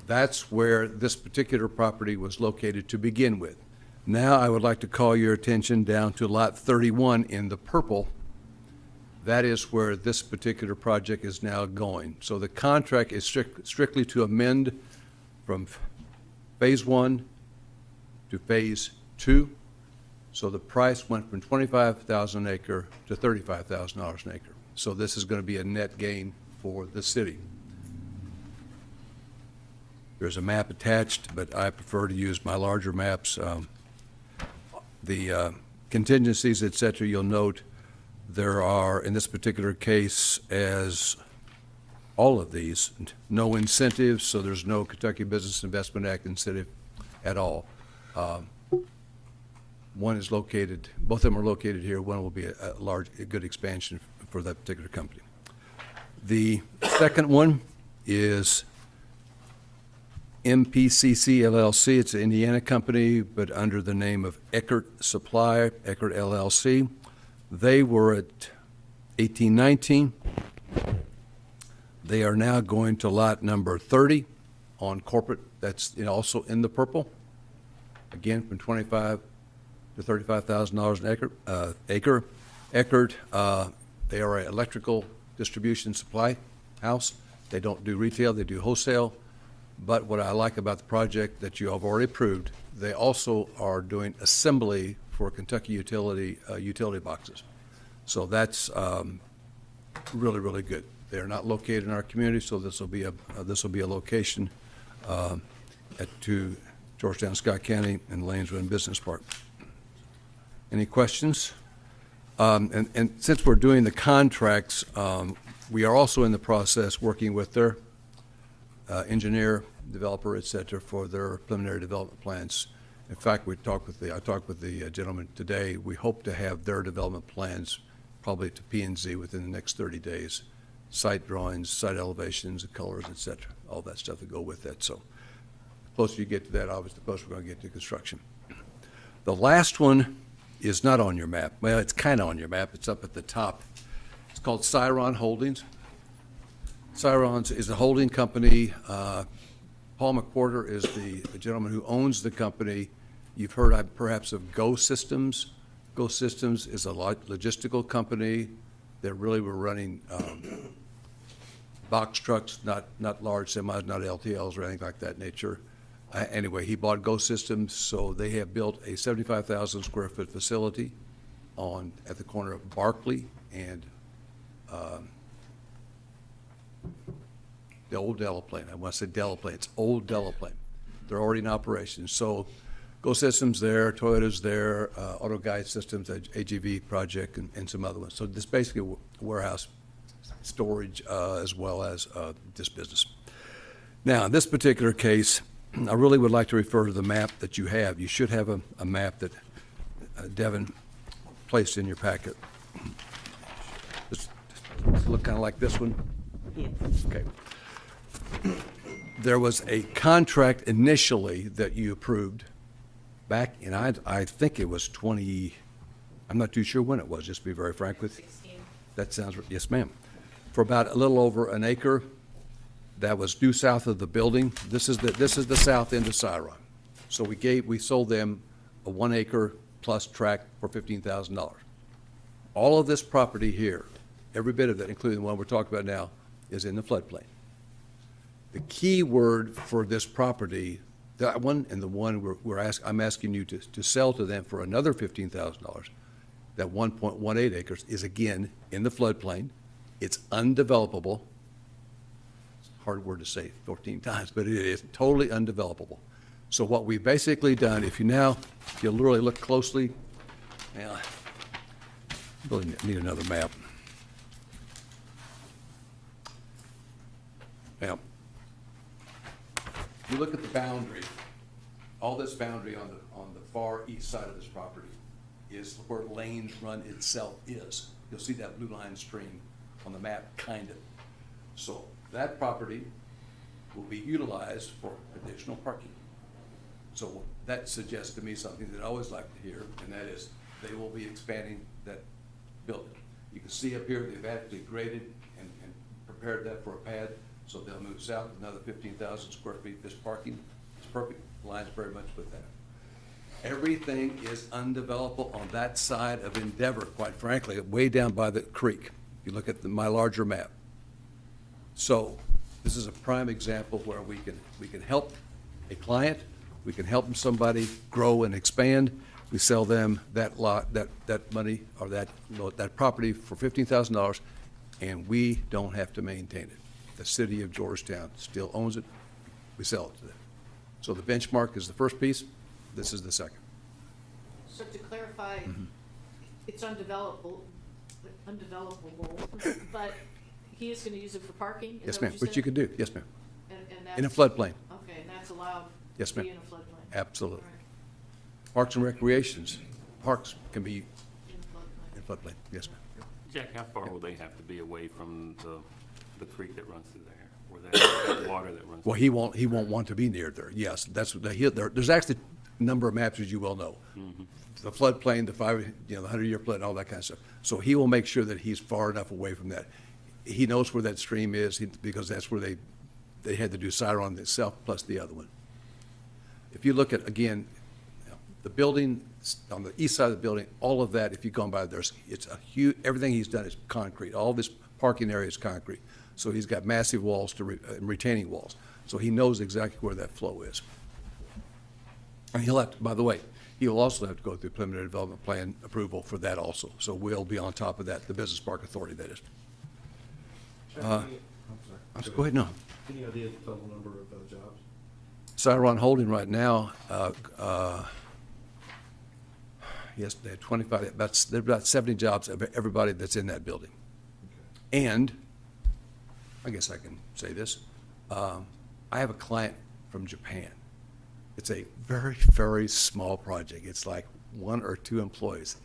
That's where this particular property was located to begin with. Now I would like to call your attention down to Lot 31 in the purple. That is where this particular project is now going. So the contract is strictly to amend from Phase 1 to Phase 2. So the price went from $25,000 an acre to $35,000 an acre. So this is going to be a net gain for the city. There's a map attached, but I prefer to use my larger maps. The contingencies, et cetera, you'll note there are, in this particular case, as all of these, no incentives, so there's no Kentucky Business Investment Act incentive at all. One is located, both of them are located here. One will be a good expansion for that particular company. The second one is MPCC LLC. It's an Indiana company, but under the name of Eckert Supply, Eckert LLC. They were at 1819. They are now going to lot number 30 on corporate. That's also in the purple. Again, from $25,000 to $35,000 an acre. Eckert, they are an electrical distribution supply house. They don't do retail, they do wholesale. But what I like about the project that you have already approved, they also are doing assembly for Kentucky utility boxes. So that's really, really good. They're not located in our community, so this will be a location to Georgetown, Scott County, and Laneswood Business Park. Any questions? And since we're doing the contracts, we are also in the process working with their engineer, developer, et cetera, for their preliminary development plans. In fact, I talked with the gentleman today. We hope to have their development plans probably to P&Z within the next 30 days. Site drawings, site elevations, colors, et cetera, all that stuff that go with that. So the closer you get to that, obviously, the closer we're going to get to construction. The last one is not on your map. Well, it's kind of on your map. It's up at the top. It's called Cyron Holdings. Cyron is a holding company. Paul McWhorter is the gentleman who owns the company. You've heard perhaps of Go Systems. Go Systems is a logistical company that really were running box trucks, not large semis, not LTLs or anything like that nature. Anyway, he bought Go Systems, so they have built a 75,000 square foot facility at the corner of Barkley and the old Delaplane. I want to say Delaplane. It's old Delaplane. They're already in operation. So Go Systems there, Toyota's there, Auto Guide Systems, AGV project, and some other ones. So this basically warehouse storage as well as this business. Now, in this particular case, I really would like to refer to the map that you have. You should have a map that Devin placed in your packet. Does it look kind of like this one? Yes. Okay. There was a contract initially that you approved back in, I think it was I'm not too sure when it was, just to be very frank with you. 16. That sounds, yes, ma'am. For about a little over an acre. That was due south of the building. This is the south end of Cyron. So we sold them a 1 acre plus tract for $15,000. All of this property here, every bit of it, including the one we're talking about now, is in the floodplain. The key word for this property, that one and the one I'm asking you to sell to them for another $15,000, that 1.18 acres is again in the floodplain. It's undevelopable. Hard word to say 14 times, but it is totally undevelopable. So what we've basically done, if you really look closely, now, really need another map. Now, you look at the boundary, all this boundary on the far east side of this property. is where Lanes Run itself is. You'll see that blue line stream on the map, kind of. So that property will be utilized for additional parking. So that suggests to me something that I always like to hear, and that is they will be expanding that building. You can see up here, they've actually graded and prepared that for a pad, so they'll move south another 15,000 square feet. This parking is perfect, aligns very much with that. Everything is undevelopable on that side of Endeavor, quite frankly, way down by the creek. You look at my larger map. So this is a prime example where we can help a client, we can help somebody grow and expand. We sell them that lot, that money, or that property for $15,000, and we don't have to maintain it. The city of Georgetown still owns it. We sell it to them. So the benchmark is the first piece. This is the second. So to clarify, it's undevelopable, but he is gonna use it for parking? Is Yes, that ma'am, what which you said? can do, yes, ma'am. And In a that's- floodplain, Okay, and that's allowed Yes, to be ma'am. in a floodplain? absolutely. Parks and recreations, parks can be in floodplain, yes, ma'am. Jack, how far will they have to be away from the creek that runs through there, or that water that runs? Well, he won't want to be near there, yes, that's, there's actually a number of maps, as you well know. The floodplain, the 100-year flood, and all that kind of stuff. So he will make sure that he's far enough away from that. He knows where that stream is, because that's where they had to do Cyron itself, plus the other one. If you look at, again, the building, on the east side of the building, all of that, if you've gone by, it's a huge, everything he's done is concrete. All of his parking area is concrete. So he's got massive walls retaining walls. So he knows exactly where that flow is. And he'll have to, by the way, he'll also have to go through preliminary development plan approval for that also. So we'll be on top of that, the Business Park Authority, that is. Go ahead, no. Any idea the total number of jobs? Cyron Holding right now, yes, they have 25, there are about 70 jobs of everybody that's in that building. And, I guess I can say this, I have a client from Japan. It's a very, very small project. It's like 1 or 2 employees.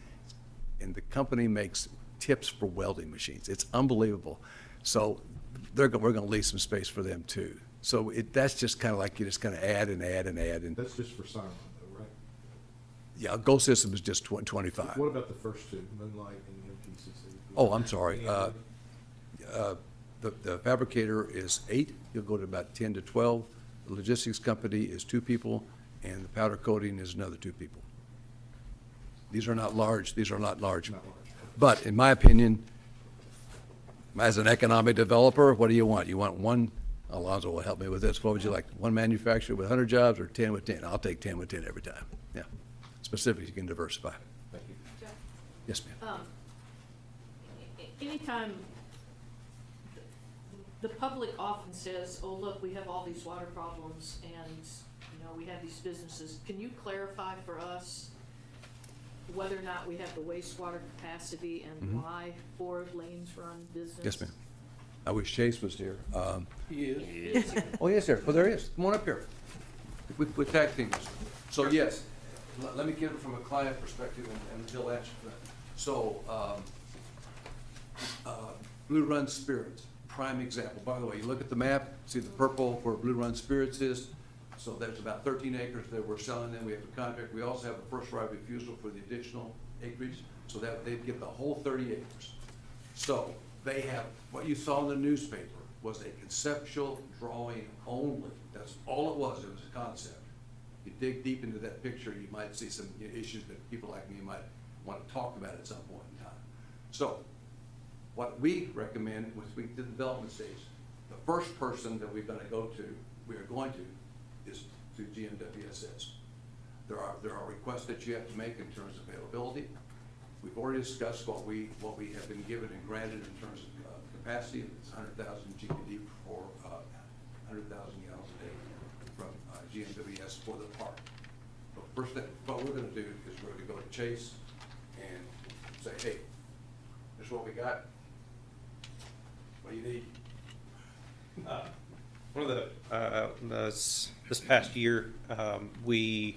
And the company makes tips for welding machines. It's unbelievable. So we're going to leave some space for them too. So that's just kind of like you just kind of add and add and add. And That's just for Cyron though, right? yeah, Gold System is just 25. What about the first two, Moonlight and MPCC? Oh, I'm sorry. Any idea? The fabricator is 8. He'll go to about 10 to 12. The logistics company is 2 people, and the powder coating is another 2 people. These are not large. These are not large. But in my opinion, as an economic developer, what do you want? You want one, Alonzo will help me with this. What would you like? One manufacturer with 100 jobs or 10 with 10? I'll take 10 with 10 every time. Yeah. Specifically, you can diversify. Thank you. Yes, ma'am. Anytime, the public often says, oh, look, we have all these water problems and, we have these businesses. Can you clarify for us whether or not we have the wastewater capacity and why for Lanes Run business? Yes, ma'am. I wish Chase was here. He is. He is here. Oh, yes, sir. Well, there is. Come on up here. We tag team this. So, yes, let me give it from a client perspective, and he'll answer for that. So, Blue Run Spirits, prime example. By the way, you look at the map, see the purple where Blue Run Spirits is. So there's about 13 acres that we're selling them. We have a contract. We also have a first right of refusal for the additional acreage, so that they'd get the whole 30 acres. So they have, what you saw in the newspaper was a conceptual drawing only. That's all it was. It was a concept. You dig deep into that picture, you might see some issues that people like me might want to talk about at some point in time. So what we recommend was we did the development stage. The first person that we are going to, is to GMWSS. There are requests that you have to make in terms of availability. We've already discussed what we have been given and granted in terms of capacity. It's 100,000 GPD for 100,000 gallons a day from GMWS for the park. But first thing, what we're going to do is we're going to go to Chase and say, hey, this is what we got. What do you need? One of this past year, we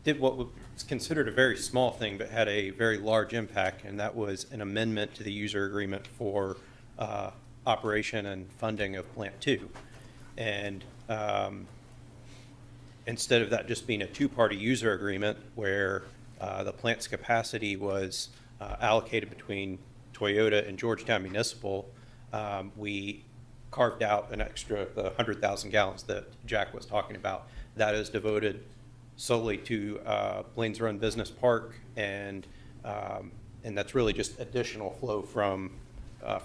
did what was considered a very small thing, but had a very large impact, and that was an amendment to the user agreement for operation and funding of Plant 2. And instead of that just being a two-party user agreement where the plant's capacity was allocated between Toyota and Georgetown Municipal, we carved out an extra 100,000 gallons that Jack was talking about. That is devoted solely to Blaine's Run Business Park, and that's really just additional flow from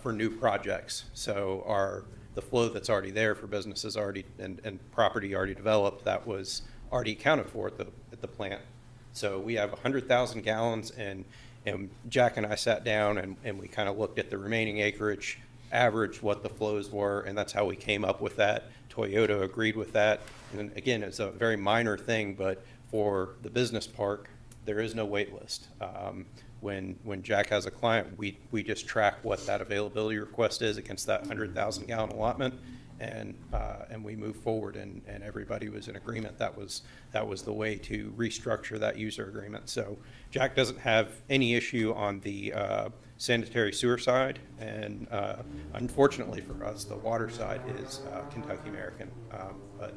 for new projects. So the flow that's already there for businesses already and property already developed, that was already accounted for at the plant. So we have 100,000 gallons, and Jack and I sat down and we kind of looked at the remaining acreage, averaged what the flows were, and that's how we came up with that. Toyota agreed with that. And again, it's a very minor thing, but for the business park, there is no wait list. When Jack has a client, we just track what that availability request is against that 100,000 gallon allotment, and we move forward, and everybody was in agreement. That was the way to restructure that user agreement. So Jack doesn't have any issue on the sanitary sewer side, and unfortunately for us, the water side is Kentucky American. But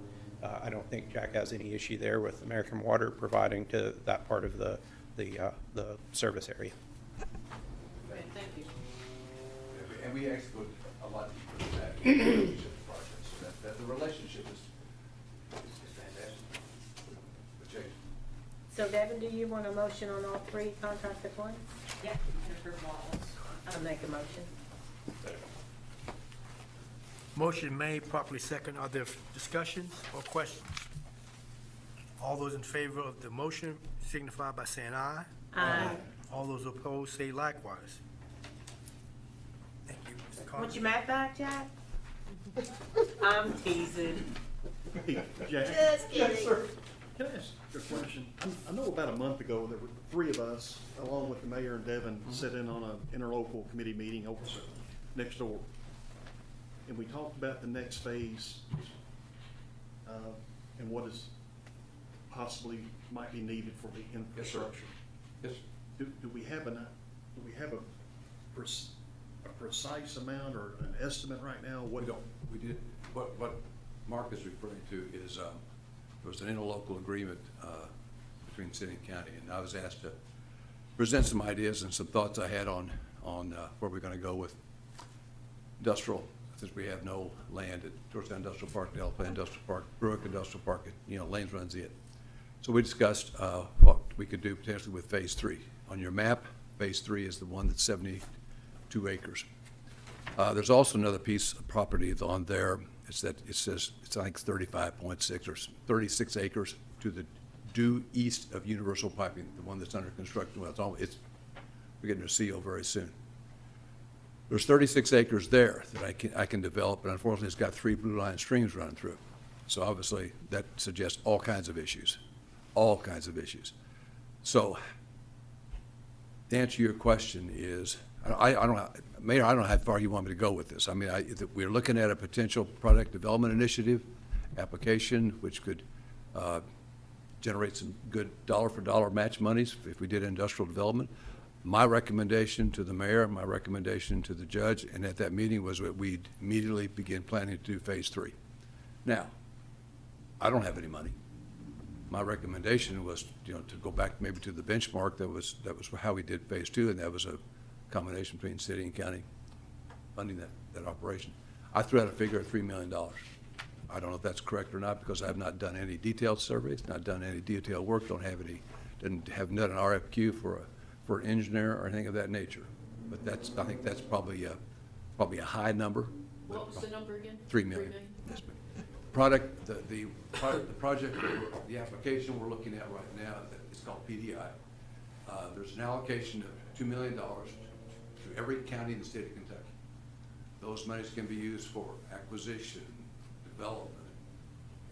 I don't think Jack has any issue there with American Water providing to that part of the service area. Great, thank you. And we actually go a lot deeper than that in the relationship project, so that the relationship is fantastic. But Jake, So Devin, do you want a motion on all three contracts at once? Yeah, and for Wallen. I'll make a motion. Motion made, properly second. Are there discussions or questions? All those in favor of the motion signify by saying aye. Aye. All those opposed say likewise. Thank you, Mr. Carter. Want your map back, Jack? I'm teasing. Hey, Jack. Just kidding. Yes, sir. Can I ask you a question? I know about a month ago, there were three of us, along with the mayor and Devin, sat in on an interlocal committee meeting over next door. And we talked about the next phase, and what is possibly might be needed for the infrastructure. Yes. Do we have a precise amount or an estimate right now? we don't. We did, what Mark is referring to is, there was an interlocal agreement between city and county, and I was asked to present some ideas and some thoughts I had on where we're gonna go with industrial, since we have no land at Georgetown Industrial Park, Delphi Industrial Park, Brewick Industrial Park, Lanes runs it. So we discussed what we could do potentially with Phase 3. On your map, Phase 3 is the one that's 72 acres. There's also another piece of property on there. It says it's like 35.6 or 36 acres to the due east of Universal Piping, the one that's under construction. Well, we're getting a CO very soon. There's 36 acres there that I can develop, but unfortunately, it's got 3 blue line streams running through it. So obviously, that suggests all kinds of issues. So, the answer to your question is, Mayor, I don't know how far you want me to go with this. I mean, we're looking at a potential product development initiative application, which could generate some good dollar-for-dollar match monies if we did industrial development. My recommendation to the mayor, my recommendation to the judge, and at that meeting was that we'd immediately begin planning to do Phase 3. Now, I don't have any money. My recommendation was, to go back maybe to the benchmark. That was how we did Phase 2, and that was a combination between city and county funding that operation. I threw out a figure of $3 million. I don't know if that's correct or not, because I have not done any detailed surveys, not done any detailed work, didn't have an RFQ for an engineer or anything of that nature. But I think that's probably a high number. What was the number again? $3 million. Yes, ma'am. The project, the application we're looking at right now, is called PDI. There's an allocation of $2 million to every county in the state of Kentucky. Those monies can be used for acquisition, development,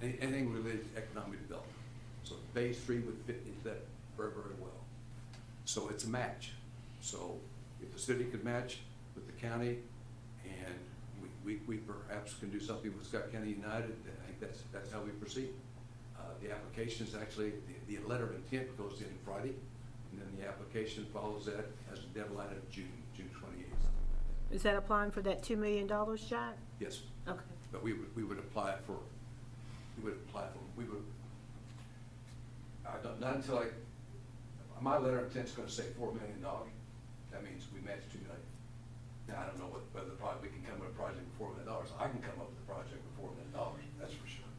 anything related to economic development. So Phase 3 would fit into that very, very well. So it's a match. So if the city could match with the county, and we perhaps can do something with Scott County United, then I think that's how we proceed. The application is actually, the letter of intent goes in Friday, and then the application follows that as a deadline of June 28th. Is that applying for that $2 million, Jack? Yes. Okay. But we would apply for, not until my letter of intent is gonna say $4 million. That means we match $2 million. Now, I don't know whether we can come with a project for $4 million. I can come up with a project for $4 million, that's for sure.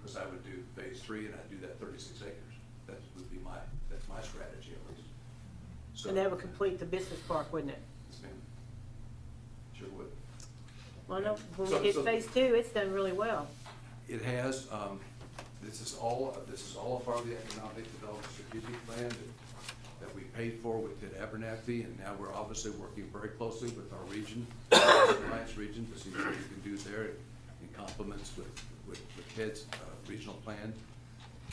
Because I would do phase 3 and I'd do that 36 acres. That would be that's my strategy at least. So, And that would complete the business park, wouldn't it? yes, ma'am. Sure would. Well, no, when So- we did so- phase 2, it's done really well. It has, this is all a part of the economic development strategic plan that we paid for with Ted Abernathy, and now we're obviously working very closely with our region, Alliance region, to see what we can do there in complements with Ted's regional plan.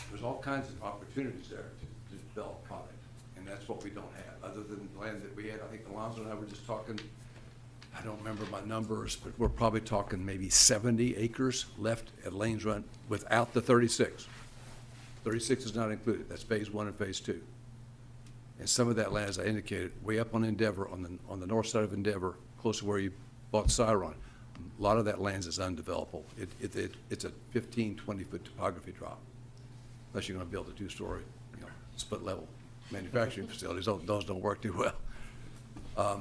There's all kinds of opportunities there to develop product, and that's what we don't have, other than the land that we had. I think Alonzo and I were just talking, I don't remember my numbers, but we're probably talking maybe 70 acres left at Lanes Run without the 36. 36 is not included. That's phase 1 and phase 2. And some of that land, as I indicated, way up on Endeavor, on the north side of Endeavor, close to where you bought Cyron, a lot of that land is undevelopable. It's a 15, 20-foot topography drop, unless you're going to build a 2-story, split-level manufacturing facilities. Those don't work too well. I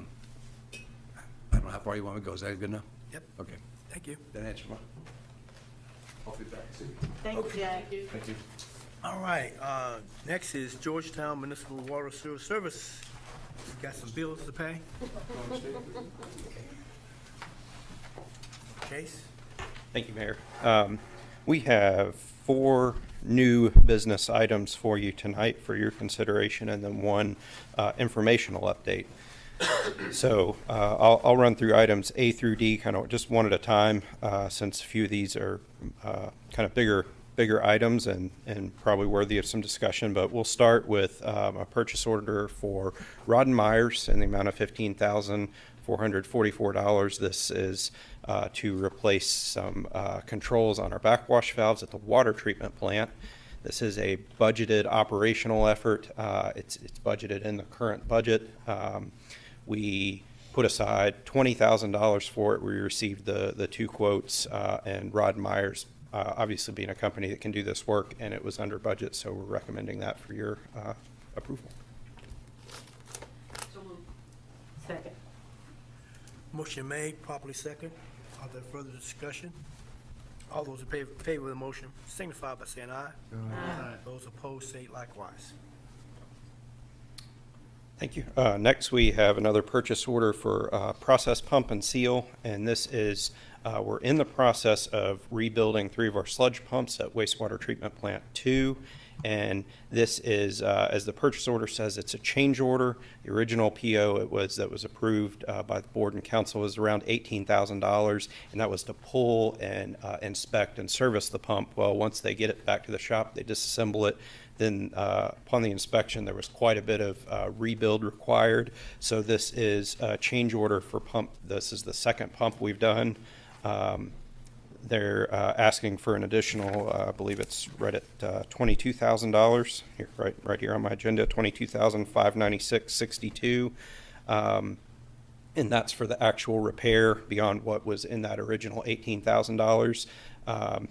don't know how far you want me to go. Is that good enough? Yep. Okay. Thank you. That answer my, I'll be back. See you. Thank you, Jack. Thank you. All right, next is Georgetown Municipal Water Sewer Service. Got some bills to pay? Chase? Thank you, Mayor. We have 4 new business items for you tonight for your consideration, and then 1 informational update. So I'll run through items A through D, kind of just one at a time, since a few of these are kind of bigger items and probably worthy of some discussion. But we'll start with a purchase order for Rawdon Myers in the amount of $15,444. This is to replace some controls on our backwash valves at the water treatment plant. This is a budgeted operational effort. It's budgeted in the current budget. We put aside $20,000 for it. We received the 2 quotes, and Rawdon Myers, obviously being a company that can do this work, and it was under budget, so we're recommending that for your approval. So moved. Second. Motion made, properly second. Are there further discussion? All those in favor of the motion signify by saying aye. Aye. Those opposed say likewise. Thank you. Next, we have another purchase order for process pump and seal, and this is, we're in the process of rebuilding 3 of our sludge pumps at wastewater treatment plant 2, and this is, as the purchase order says, it's a change order. The original PO that was approved by the board and council was around $18,000, and that was to pull and inspect and service the pump. Well, once they get it back to the shop, they disassemble it. Then upon the inspection, there was quite a bit of rebuild required. So this is a change order for pump. This is the second pump we've done. They're asking for an additional, I believe it's right at $22,000. Here, right here on my agenda, $22,596.62. And that's for the actual repair beyond what was in that original $18,000.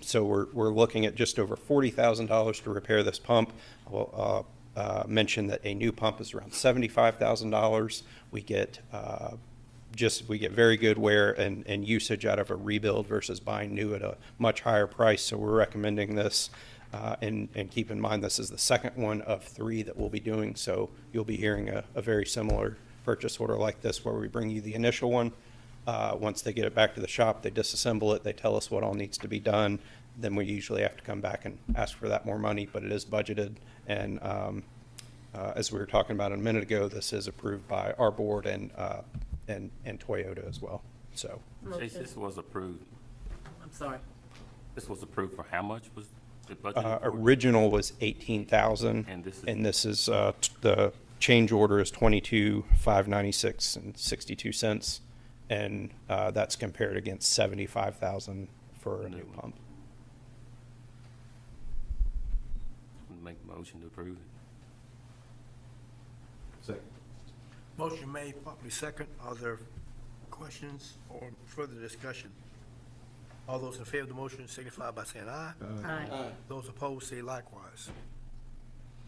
So we're looking at just over $40,000 to repair this pump. I'll mention that a new pump is around $75,000. We get very good wear and usage out of a rebuild versus buying new at a much higher price. So we're recommending this, and keep in mind this is the second one of 3 that we'll be doing. So you'll be hearing a very similar purchase order like this, where we bring you the initial one. Once they get it back to the shop, they disassemble it, they tell us what all needs to be done. Then we usually have to come back and ask for that more money, but it is budgeted. And as we were talking about a minute ago, this is approved by our board and Toyota as well. So Chase, this was approved. I'm sorry. This was approved for how much was the budget? original was $18,000, and this is the change order is $22,596.62. And that's compared against $75,000 for a new pump. make a motion to approve it. Second. Motion made, properly second. Are there questions or further discussion? All those in favor of the motion signify by saying aye. Aye. Those opposed say likewise.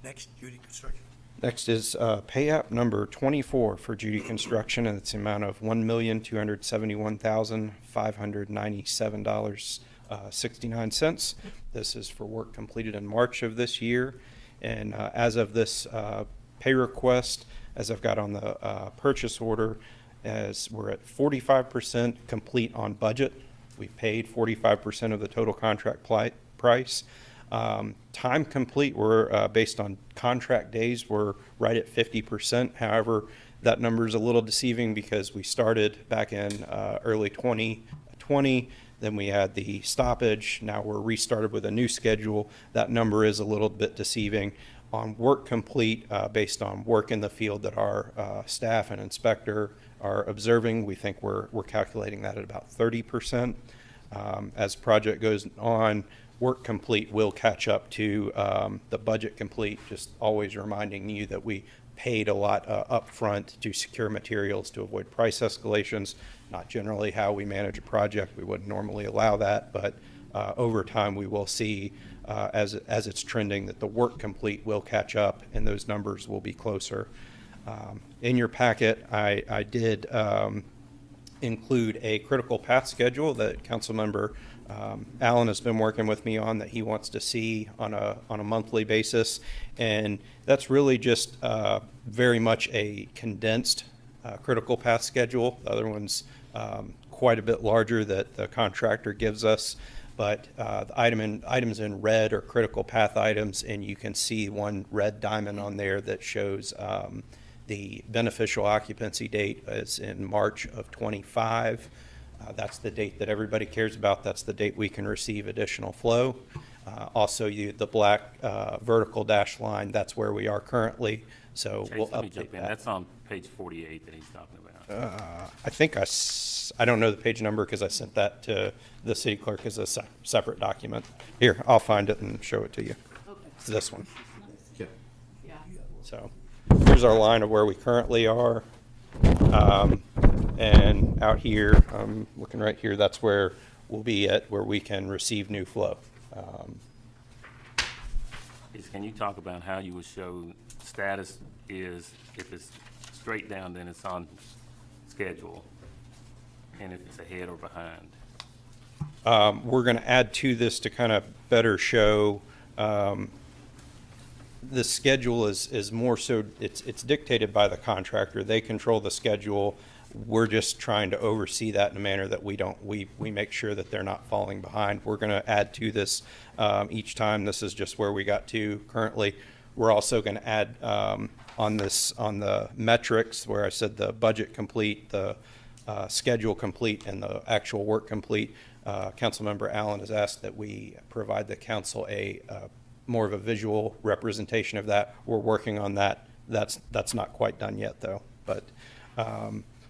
Next, Judy Construction. Next is pay app number 24 for Judy Construction, and it's the amount of $1,271,597.69. This is for work completed in March of this year. And as of this pay request, as I've got on the purchase order, as we're at 45% complete on budget. We paid 45% of the total contract price. Time complete, we're based on contract days, we're right at 50%. However, that number is a little deceiving because we started back in early 2020, then we had the stoppage. Now we're restarted with a new schedule. That number is a little bit deceiving. On work complete, based on work in the field that our staff and inspector are observing, we think we're calculating that at about 30%. As project goes on, work complete will catch up to the budget complete, just always reminding you that we paid a lot upfront to secure materials to avoid price escalations. Not generally how we manage a project. We wouldn't normally allow that, but over time we will see as it's trending that the work complete will catch up and those numbers will be closer. In your packet, I did include a critical path schedule that Councilmember Allen has been working with me on that he wants to see on a monthly basis, and that's really just very much a condensed critical path schedule. The other one's quite a bit larger that the contractor gives us, but the items in red are critical path items, and you can see one red diamond on there that shows the beneficial occupancy date is in March of 25. That's the date that everybody cares about. That's the date we can receive additional flow. Also, the black vertical dash line, that's where we are currently. So Chase, we'll let me jump update in. that. That's on page 48 that he's talking about. I think I don't know the page number because I sent that to the city clerk as a separate document. Here, I'll find it and show it to you. Okay. It's this one. Yeah. Yeah. So here's our line of where we currently are. And out here, I'm looking right here, that's where we'll be at, where we can receive new flow. Can you talk about how you would show status is, if it's straight down, then it's on schedule, and if it's ahead or behind? We're going to add to this to kind of better show the schedule is more so, it's dictated by the contractor. They control the schedule. We're just trying to oversee that in a manner that we make sure that they're not falling behind. We're going to add to this each time. This is just where we got to currently. We're also going to add on the metrics where I said the budget complete, the schedule complete, and the actual work complete. Councilmember Allen has asked that we provide the council a more of a visual representation of that. We're working on that. That's not quite done yet, though. But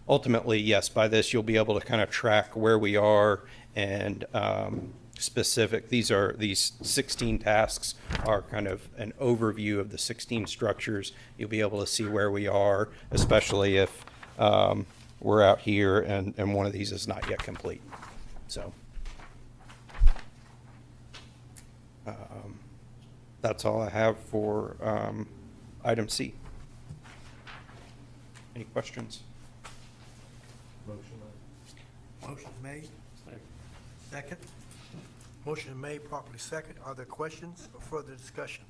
ultimately, yes, by this you'll be able to kind of track where we are and specific. These 16 tasks are kind of an overview of the 16 structures. You'll be able to see where we are, especially if we're out here and one of these is not yet complete. So that's all I have for item C. Any questions? Motion made. Second. Motion made, properly second. Are there questions or further discussion?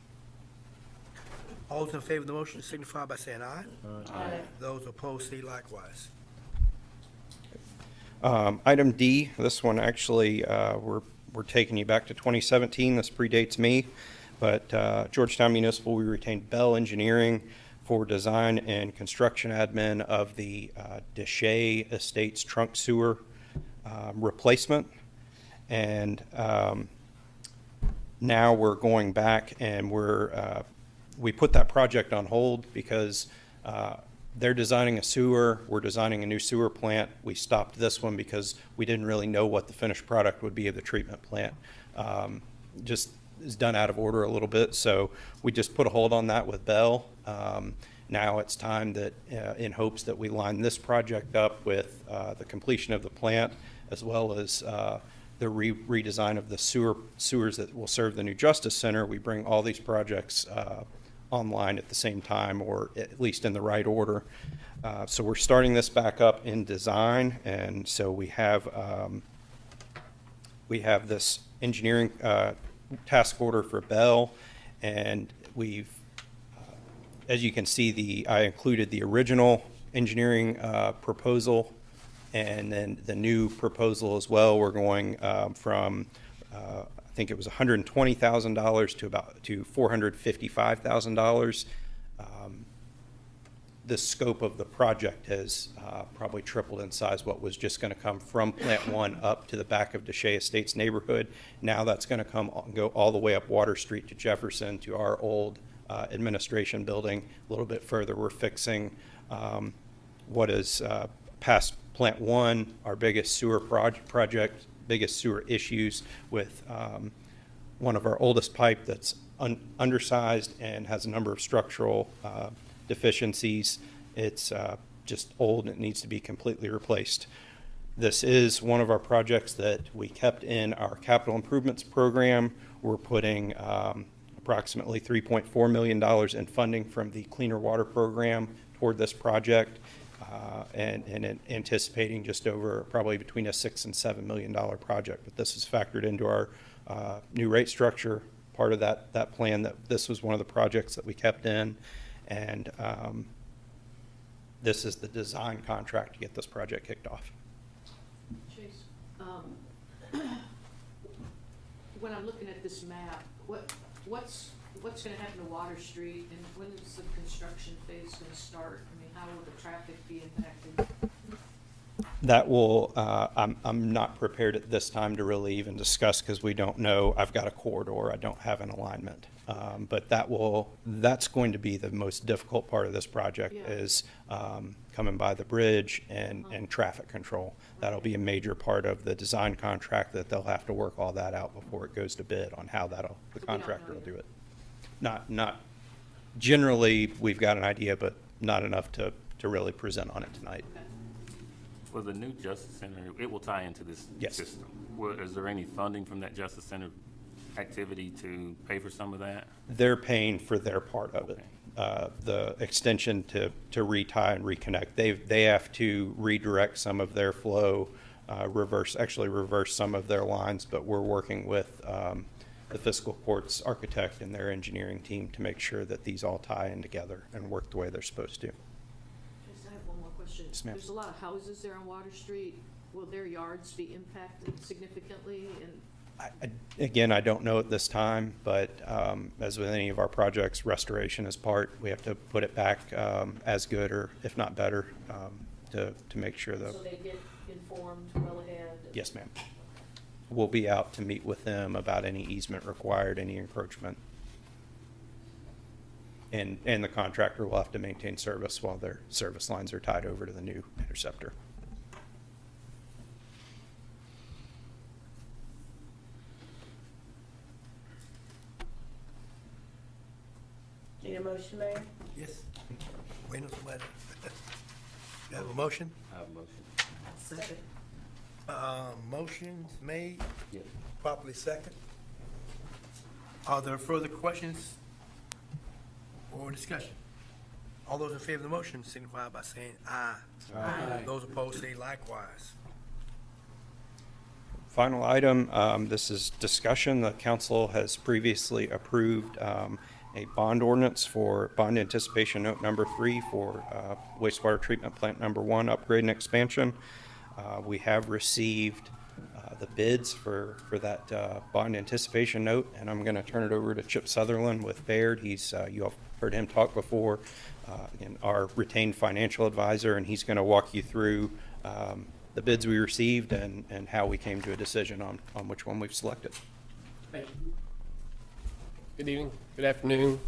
All those in favor of the motion signify by saying aye. Aye. Those opposed say likewise. Item D, this one actually, we're taking you back to 2017. This predates me, but Georgetown Municipal, we retained Bell Engineering for design and construction admin of the Desha Estates trunk sewer replacement. And now we're going back and we put that project on hold because they're designing a sewer, we're designing a new sewer plant. We stopped this one because we didn't really know what the finished product would be of the treatment plant. Just is done out of order a little bit, so we just put a hold on that with Bell. Now it's time that, in hopes that we line this project up with the completion of the plant, as well as the redesign of the sewers that will serve the new Justice Center, we bring all these projects online at the same time, or at least in the right order. So we're starting this back up in design, and so we have this engineering task order for Bell, and we've, as you can see, I included the original engineering proposal and then the new proposal as well. We're going from I think it was $120,000 to $455,000. The scope of the project has probably tripled in size. What was just going to come from Plant 1 up to the back of Desha Estates neighborhood, now that's going to go all the way up Water Street to Jefferson to our old administration building. A little bit further, we're fixing what is past Plant 1, our biggest sewer project, biggest sewer issues with one of our oldest pipe that's undersized and has a number of structural deficiencies. It's just old and it needs to be completely replaced. This is one of our projects that we kept in our capital improvements program. We're putting approximately $3.4 million in funding from the Cleaner Water Program toward this project, and anticipating just over probably between a $6 and $7 million project. But this is factored into our new rate structure, part of that plan, that this was one of the projects that we kept in. And this is the design contract to get this project kicked off. Chase, when I'm looking at this map, what's going to happen to Water Street, and when is the construction phase going to start? I mean, how will the traffic be impacted? That will, I'm not prepared at this time to really even discuss, because we don't know. I've got a corridor, I don't have an alignment. But that's going to be the most difficult part of this project, is coming by the bridge and traffic control. That'll be a major part of the design contract, that they'll have to work all that out before it goes to bid on how the contractor will do it. Not generally, we've got an idea, but not enough to really present on it tonight. Well, the new Justice Center, it will tie into this system. Well, is there any funding from that Justice Center activity to pay for some of that? They're paying for their part of it. The extension to retie and reconnect, they have to redirect some of their flow, reverse some of their lines, but we're working with the fiscal court's architect and their engineering team to make sure that these all tie in together and work the way they're supposed to. I have one more question. Yes, ma'am. There's a lot of houses there on Water Street. Will their yards be impacted significantly? And Again, I don't know at this time, but as with any of our projects, restoration is part. We have to put it back as good, or if not better, to make sure that. so they get informed well ahead? Yes, ma'am. We'll be out to meet with them about any easement required, any encroachment. And the contractor will have to maintain service while their service lines are tied over to the new Interceptor. Need a motion, Mayor? Yes. Wait a minute. You have a motion? I have a motion. Second. Motion's made. Yes. Properly second. Are there further questions or discussion? All those in favor of the motion signify by saying aye. Aye. Those opposed say likewise. Final item, this is discussion. The council has previously approved a bond ordinance for bond anticipation note number 3 for wastewater treatment plant number 1 upgrade and expansion. We have received the bids for that bond anticipation note, and I'm going to turn it over to Chip Sutherland with Baird. He's you all heard him talk before, and our retained financial advisor, and he's going to walk you through the bids we received and how we came to a decision on which one we've selected. Thank you. Good evening, good afternoon,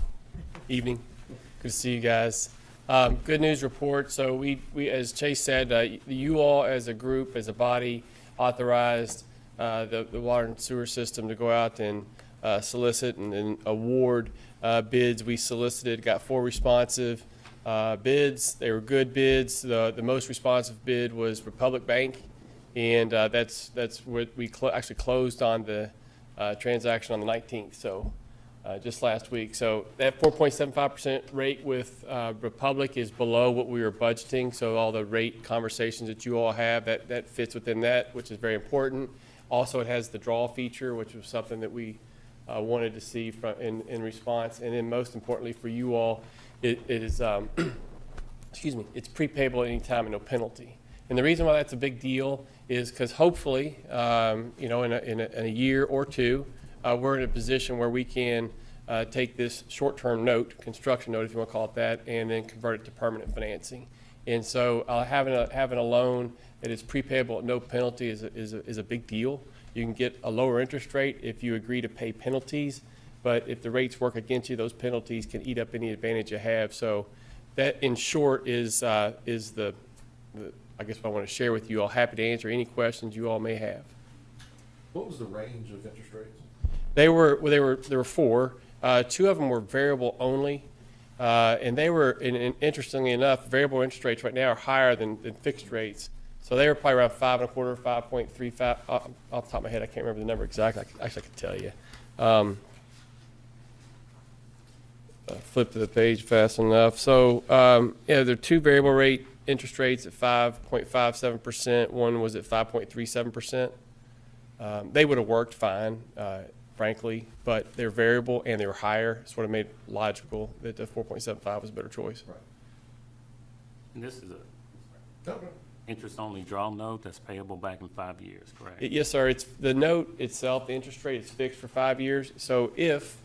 evening. Good to see you guys. Good news report. So we as Chase said, you all as a group, as a body, authorized the water and sewer system to go out and solicit and award bids. We solicited, got 4 responsive bids. They were good bids. The most responsive bid was Republic Bank, and that's what we actually closed on the transaction on the 19th, so just last week. So that 4.75% rate with Republic is below what we were budgeting, so all the rate conversations that you all have, that fits within that, which is very important. Also, it has the draw feature, which was something that we wanted to see in response. And then most importantly for you all, it is, excuse me, it's prepayable at any time and no penalty. And the reason why that's a big deal is because hopefully, you know, in a year or two, we're in a position where we can take this short-term note, construction note if you want to call it that, and then convert it to permanent financing. And so having a loan that is prepayable at no penalty is a big deal. You can get a lower interest rate if you agree to pay penalties, but if the rates work against you, those penalties can eat up any advantage you have. So that, in short, is the I guess what I want to share with you all. Happy to answer any questions you all may have. What was the range of interest rates? There were 4. 2 of them were variable only, and they were, and interestingly enough, variable interest rates right now are higher than fixed rates. So they were probably around 5.25, 5.35. Off the top of my head, I can't remember the number exactly. Actually, I could tell you. Flip to the page fast enough. So yeah, there are 2 variable rate interest rates at 5.57%. One was at 5.37%. They would have worked fine, frankly, but they're variable and they were higher. Sort of made it logical that the 4.75 was a better choice. Right. And this is a interest-only draw note that's payable back in 5 years, correct? Yes, sir. It's the note itself. The interest rate is fixed for 5 years. So if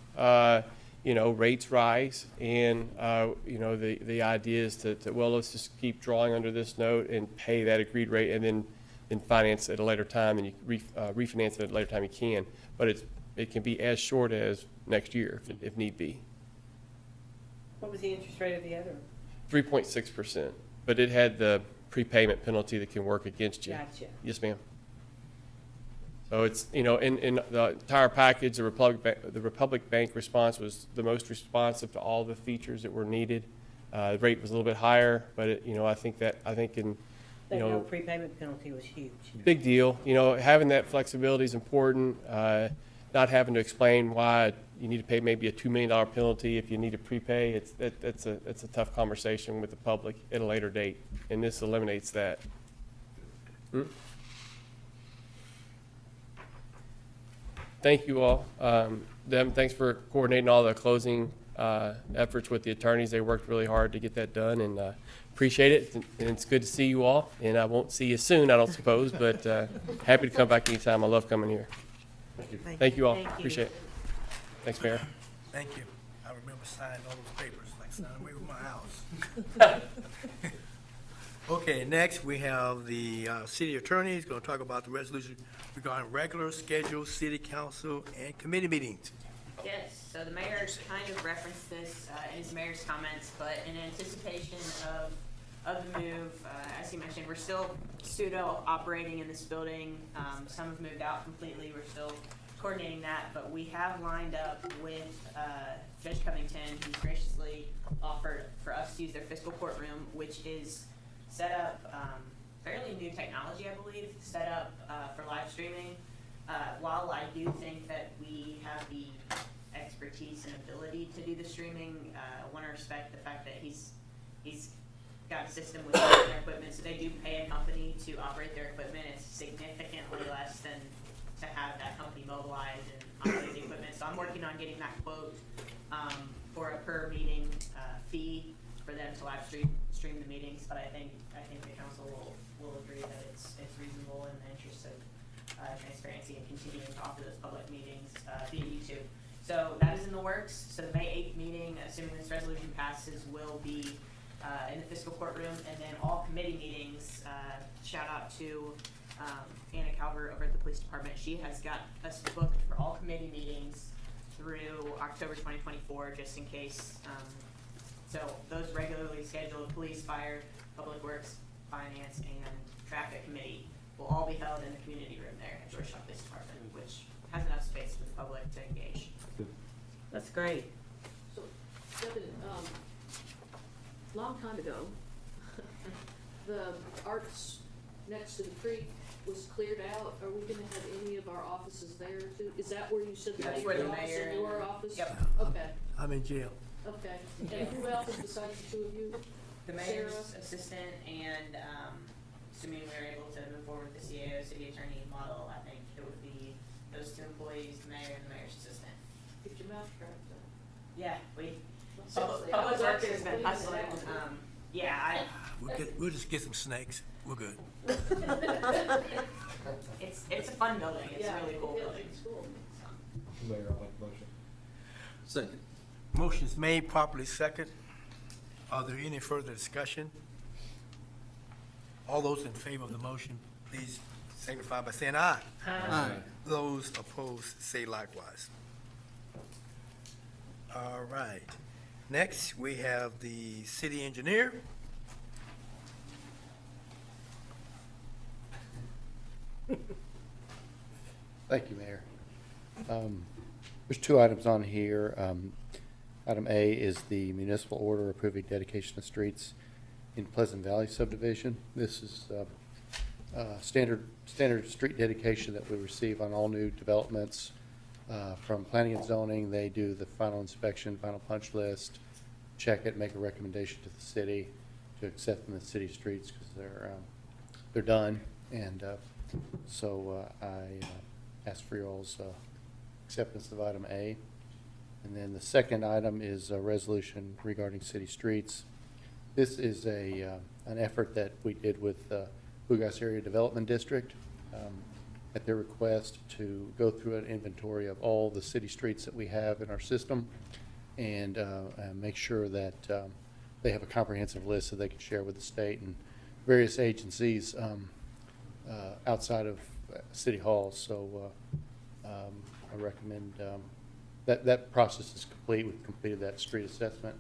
you know, rates rise, and you know, the idea is to well, let's just keep drawing under this note and pay that agreed rate, and then finance at a later time, and you refinance it at a later time you can. But it can be as short as next year if need be. What was the interest rate of the other? 3.6%, but it had the prepayment penalty that can work against you. Gotcha. Yes, ma'am. So it's, you know, in the entire package, the Republic Bank response was the most responsive to all the features that were needed. The rate was a little bit higher, but it, you know, I think in, That you know, no prepayment penalty was huge. big deal. You know, having that flexibility is important. Not having to explain why you need to pay maybe a $2 million penalty if you need to prepay. It's a tough conversation with the public at a later date, and this eliminates that. Thank you all. Dem, thanks for coordinating all the closing efforts with the attorneys. They worked really hard to get that done, and appreciate it. And it's good to see you all. And I won't see you soon, I don't suppose, but happy to come back anytime. I love coming here. Thank you all. Appreciate it. Thanks, Mayor. Thank you. I remember signing all those papers, like signing away with my house. Okay, next we have the city attorney. He's going to talk about the resolution regarding regular scheduled city council and committee meetings. Yes, so the mayor kind of referenced this in his mayor's comments, but in anticipation of the move, as he mentioned, we're still pseudo operating in this building. Some have moved out completely. We're still coordinating that, but we have lined up with Judge Covington. He's graciously offered for us to use their fiscal courtroom, which is set up fairly new technology, I believe, set up for live streaming. While I do think that we have the expertise and ability to do the streaming, I want to respect the fact that he's got a system with their equipment, so they do pay a company to operate their equipment. It's significantly less than to have that company mobilize and operate the equipment. So I'm working on getting that quote for a per meeting fee for them to live stream the meetings. But I think the council will agree that it's reasonable in the interest of transparency and continuing to offer those public meetings via YouTube. So that is in the works. So the May 8th meeting, assuming this resolution passes, will be in the fiscal courtroom, and then all committee meetings, shout out to Anna Calvert over at the police department. She has got us booked for all committee meetings through October 2024, just in case. So those regularly scheduled police, fire, public works, finance, and traffic committee will all be held in the community room there at Georgetown Police Department, which has enough space for the public to engage. That's great. So, Kevin, long time ago, the arts next to the creek was cleared out. Are we gonna have any of our offices there too? Is that where you said the That's where mayor's the office mayor and your and- office? Yep. Okay, I'm in jail. okay. And who else is besides the two of you? The mayor's Sarah? assistant and, assuming we were able to move forward with the CAO, city attorney model, I think it would be those two employees, the mayor and the mayor's assistant. Get your mouth trapped up. Yeah, we, Seriously, Public I was Works up has there been cleaning it hustling, out. yeah, We'll just get some snakes. We're good. it's a fun building, it's a Yeah, really cool it is. building. It's cool. Mayor, I'll make a motion. Second. Motion's made, properly second. Are there any further discussion? All those in favor of the motion, please signify by saying aye. Aye. Those opposed, say likewise. All right. Next, we have the city engineer. Thank you, Mayor. There's two items on here. Item A is the municipal order approving dedication of streets in Pleasant Valley subdivision. This is standard street dedication that we receive on all new developments from planning and zoning. They do the final inspection, final punch list, check it, make a recommendation to the city to accept them as city streets because they're done. And so I ask for y'all's acceptance of item A. And then the second item is a resolution regarding city streets. This is an effort that we did with Bluegrass Area Development District at their request to go through an inventory of all the city streets that we have in our system and make sure that they have a comprehensive list that they can share with the state and various agencies outside of City Hall. So I recommend that process is complete. We've completed that street assessment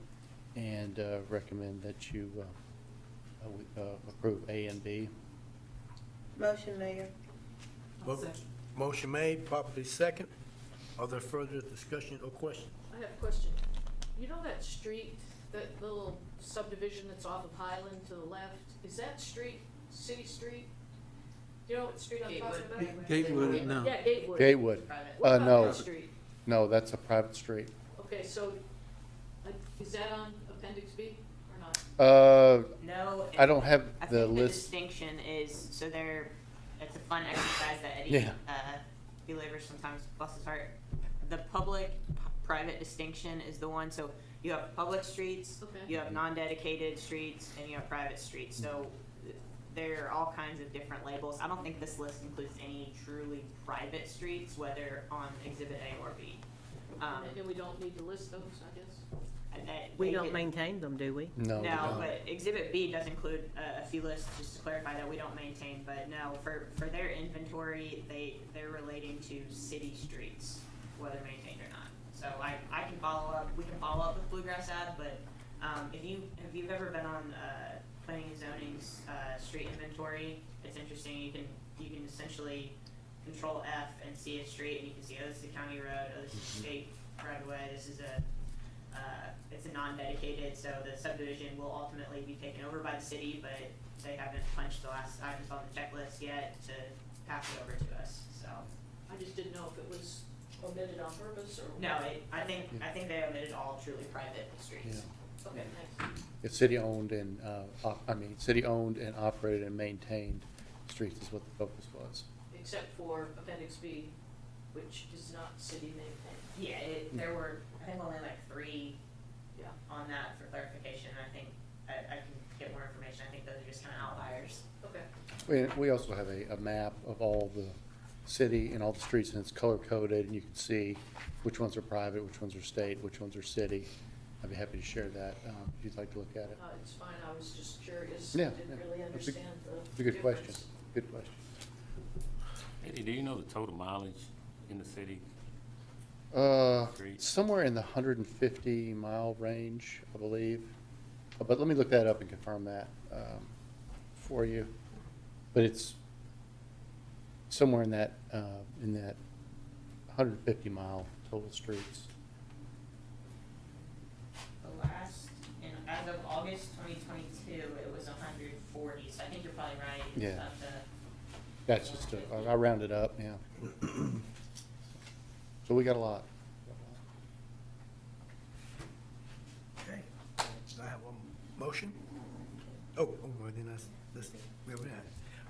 and recommend that you approve A and B. Motion, Mayor. Motion made, properly second. Are there further discussion or question? I have a question. You know that street, that little subdivision that's off of Highland to the left, is that street, city street? Do you know what street I'm talking about? Gatewood, no. Yeah, Gatewood. Gatewood. What about No. that street? No, that's a private street. Okay, so, is that on Appendix B or not? No. I don't have I the think list. the distinction is, so it's a fun exercise that Eddie, Yeah. belabors sometimes, bless his heart. The public-private distinction is the one, so you have public streets, Okay. you have non-dedicated streets, and you have private streets. So there are all kinds of different labels. I don't think this list includes any truly private streets, whether on Exhibit A or B. And we don't need to list those, I guess? We don't maintain them, do we? No. we No, don't. but Exhibit B does include a few lists, just to clarify that we don't maintain, but no, for their inventory, they're relating to city streets, whether maintained or not. So I can follow up, we can follow up with Bluegrass Ad, but, if you've ever been on, planning and zoning's, street inventory, it's interesting, you can essentially control F and see a street, and you can see, oh, this is a county road, oh, this is a state right of way, this is it's a non-dedicated, so the subdivision will ultimately be taken over by the city, but they haven't punched the last items on the checklist yet to pass it over to us, so. I just didn't know if it was omitted on purpose or. No, I think they omitted all truly private streets. Okay, thanks. It's city-owned and, city-owned and operated and maintained streets is what the focus was. Except for Appendix B, which is not city maintained. Yeah, there were, I think only like 3 Yeah. on that for clarification, I think, I can get more information, I think those are just kind of outliers. Okay. We also have a map of all the city and all the streets, and it's color-coded, and you can see which ones are private, which ones are state, which ones are city. I'd be happy to share that if you'd like to look at it. It's fine, I was just curious. Yeah, I didn't yeah. really That's a- understand the It's a good question. difference. Good question. Eddie, do you know the total mileage in the city? Street. Somewhere in the 150-mile range, I believe. But let me look that up and confirm that for you. But it's somewhere in that 150-mile total streets. as of August 2022, it was 140, so I think you're probably right. It's Yeah. about the That's just, I rounded up, yeah. So we got a lot. Okay. Do I have a motion? Oh, well, then let's, where we at?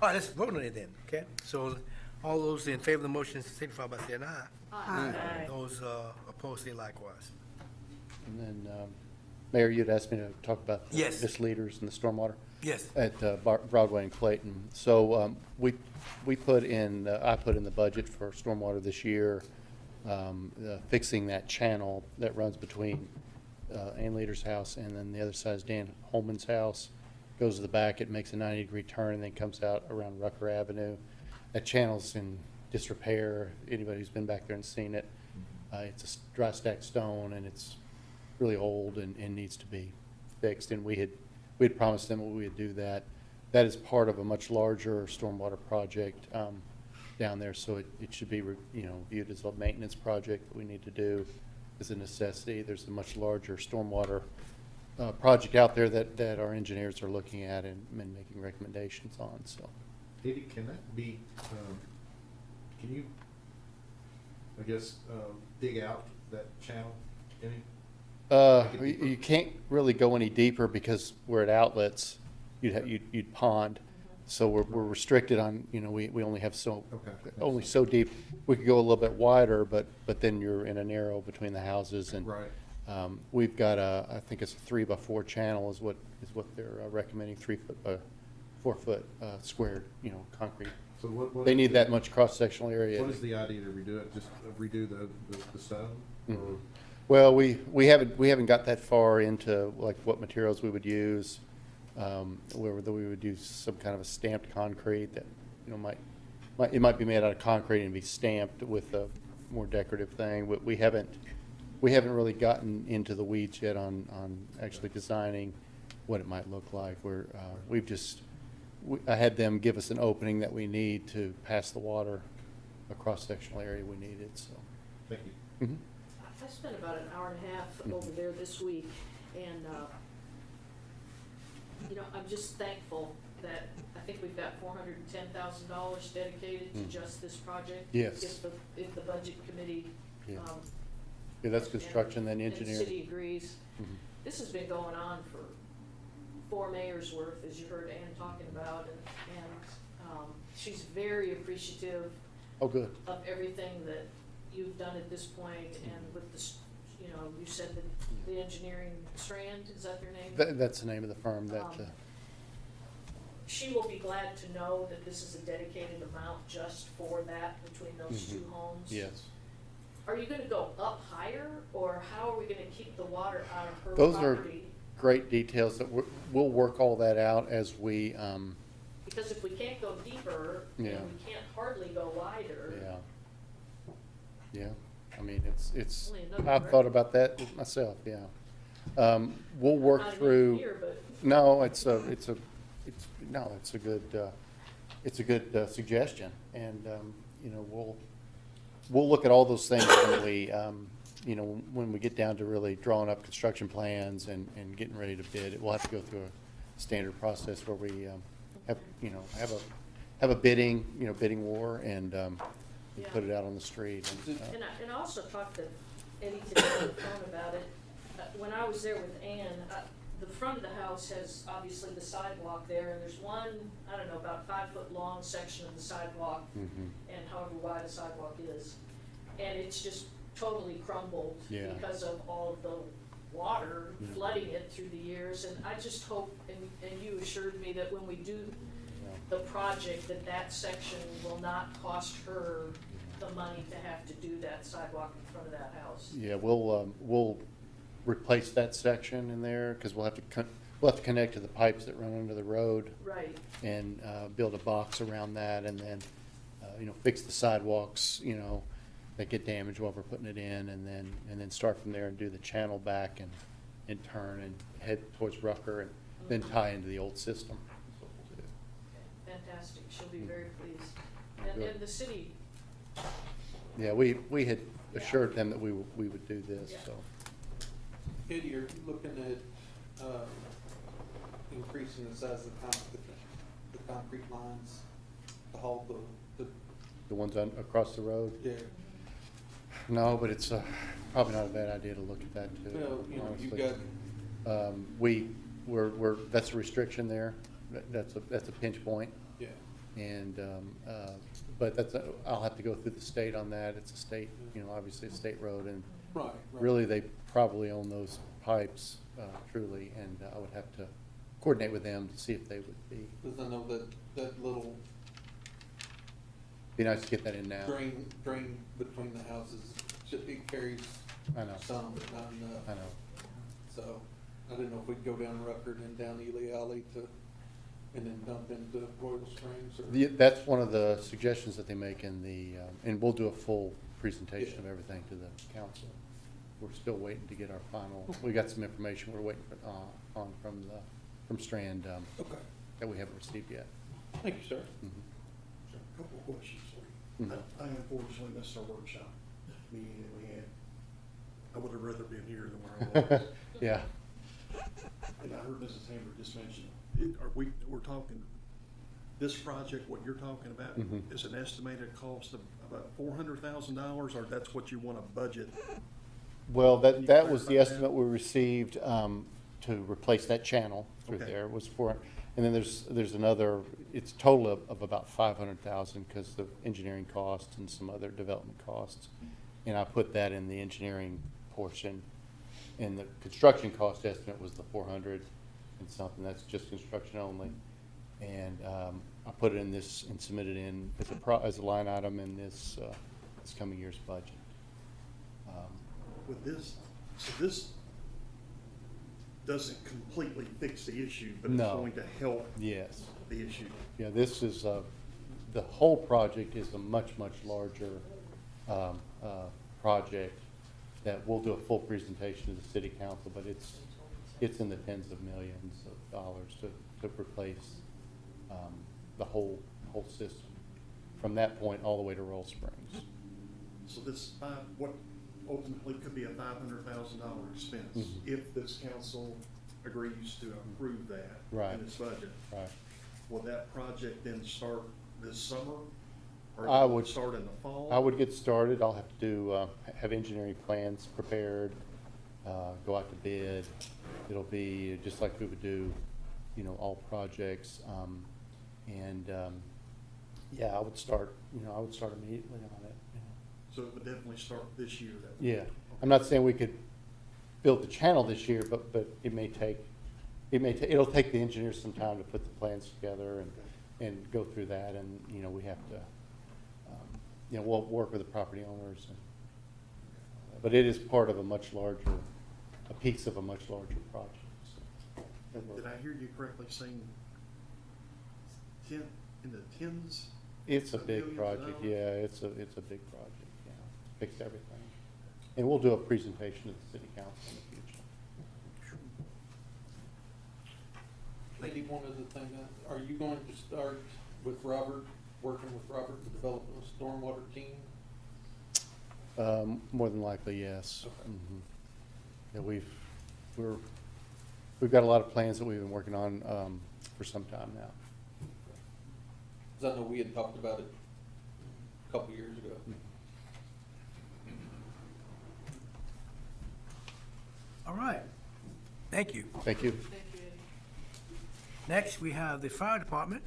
All right, let's vote on it then, okay? So all those in favor of the motion signify by saying aye. Aye. Those opposed say likewise. And then, Mayor, you'd asked me to talk about the Yes. misleaders and the stormwater. Yes. At Broadway and Clayton. So we put in, I put in the budget for stormwater this year, fixing that channel that runs between Ann Leader's house and then the other side is Dan Holman's house. Goes to the back, it makes a 90-degree turn and then comes out around Rucker Avenue. That channel's in disrepair. Anybody who's been back there and seen it, it's a dry stacked stone and it's really old and needs to be fixed. And we had promised them we would do that. That is part of a much larger stormwater project down there, so it should be viewed as a maintenance project that we need to do as a necessity. There's a much larger stormwater project out there that our engineers are looking at and making recommendations on. So, Eddie, can that be, can you, I guess, dig out that channel any? You can't really go any deeper because we're at outlets. You'd pond, so we're restricted on. We only have only so deep. We could go a little bit wider, but then you're in a narrow between the houses. And right. We've got I think it's a 3x4 channel is what they're recommending, 3 foot, 4 foot squared, concrete. So what they need that much cross sectional area. What is the idea to redo it? Just redo the stone? Mm-hmm. Well, we haven't got that far into like what materials we would use, whether we would use some kind of a stamped concrete that it might be made out of concrete and be stamped with a more decorative thing. But we haven't really gotten into the weeds yet on actually designing what it might look like. I had them give us an opening that we need to pass the water, a cross sectional area we needed. So, thank you. Mm-hmm. I spent about an hour and a half over there this week, and, I'm just thankful that I think we've got $410,000 dedicated to just this project. Yes. If the budget committee. Yeah. Yeah, that's construction, then engineering. And the city agrees. Mm-hmm. This has been going on for 4 mayors worth, as you heard Ann talking about, and she's very appreciative. Oh, good. Of everything that you've done at this point, and with the, you said that the engineering strand, is that their name? That's the name of the firm that. She will be glad to know that this is a dedicated amount just for that between those two homes. Yes. Are you gonna go up higher, or how are we gonna keep the water out of her Those property? are great details that we'll work all that out as we. Because if we can't go deeper, and Yeah. we can't hardly go wider. Yeah. Yeah, I mean, it's, Only another I've thought about that myself, yeah. We'll work Not an through. engineer, but- No, it's a good suggestion, and, we'll look at all those things when we get down to really drawing up construction plans and getting ready to bid. We'll have to go through a standard process where we, have a bidding war and, Yeah. put it out on the street. And, And I also talked to Eddie today on the phone about it. When I was there with Ann, the front of the house has obviously the sidewalk there, and there's one, I don't know, about 5-foot long section of the sidewalk, and however wide the sidewalk is. And it's just totally crumbled Yeah. because of all of the water flooding it through the years. And I just hope, and you assured me that when we do the project, that section will not cost her the money to have to do that sidewalk in front of that house. Yeah, we'll replace that section in there, because we'll have to connect to the pipes that run under the road. Right. And build a box around that, and then, fix the sidewalks, that get damaged while we're putting it in, and then start from there and do the channel back and turn and head towards Rucker, and then tie into the old system. That's what we'll do. Fantastic, she'll be very pleased. Good. And the city, Yeah, we had assured them that we would do this, Yeah. so. Eddie, are you looking at increasing the size of the concrete lines to haul The ones on, across the road? yeah. No, but it's probably not a bad idea to look at that too. Well, you know, you've honestly. got, We're, that's a restriction there. That's a pinch point. yeah. And, but I'll have to go through the state on that. It's a state, obviously a state road, and Right, right. really, they probably own those pipes, truly, and I would have to coordinate with them to see if they would be. Because I know that little Be nice to get that in now. drain between the houses, it carries I know. some, but not enough. I know. So, I didn't know if we'd go down Ruckert and down Ely Alley and then dump into Royal Springs or. That's one of the suggestions that they make in the, and we'll do a full presentation of everything to the council. We're still waiting to get our final, we got some information we're waiting for, from Strand, Okay. that we haven't received yet. Thank you, sir. A couple of questions for you. Mhm. I unfortunately missed our workshop meeting that we had. I would have rather been here than where I was. Yeah. And I heard Mrs. Hammer just mention, we're talking, this project, what you're talking about, Mhm. is an estimated cost of about $400,000, or that's what you want to budget? Well, Can you that was the clarify that? estimate we received, to replace that channel through Okay. there, was for, and then there's another, it's total of about 500,000 because of engineering costs and some other development costs. And I put that in the engineering portion, and the construction cost estimate was the 400 and something, that's just construction only. And, I put it in this and submitted in as a line item in this coming year's budget. With this, so this doesn't completely fix the issue, but it's No. going to help Yes. the issue. Yeah, this is, the whole project is a much, much larger project that we'll do a full presentation to the city council, but it's in the tens of millions of dollars to replace the whole system, from that point all the way to Royal Springs. So this what ultimately could be a $500,000 expense, Mhm. if this council agrees to approve that Right. in its budget. Right. Will that project then start this summer? Or I will it would start in the fall? I would get started. I'll have to do, have engineering plans prepared, go out to bid. It'll be just like we would do, all projects. Yeah, I would start immediately on it. So it would definitely start this year? Yeah, I'm not saying we could build the channel this year, but it'll take the engineers some time to put the plans together and go through that, and, we have to, we'll work with the property owners. But it is part of a piece of a much larger project. Did I hear you correctly saying in the tens? It's a of big millions of project, dollars? yeah, it's a big project, yeah, fix everything. And we'll do a presentation to the city council in the future. Maybe one other thing, are you going to start with Robert, working with Robert to develop a stormwater team? More than likely, yes. Okay. Mhm. Yeah, we've got a lot of plans that we've been working on, for some time now. Because I know we had talked about it a couple years ago. All right. Thank you. Thank you. Next, we have the fire department,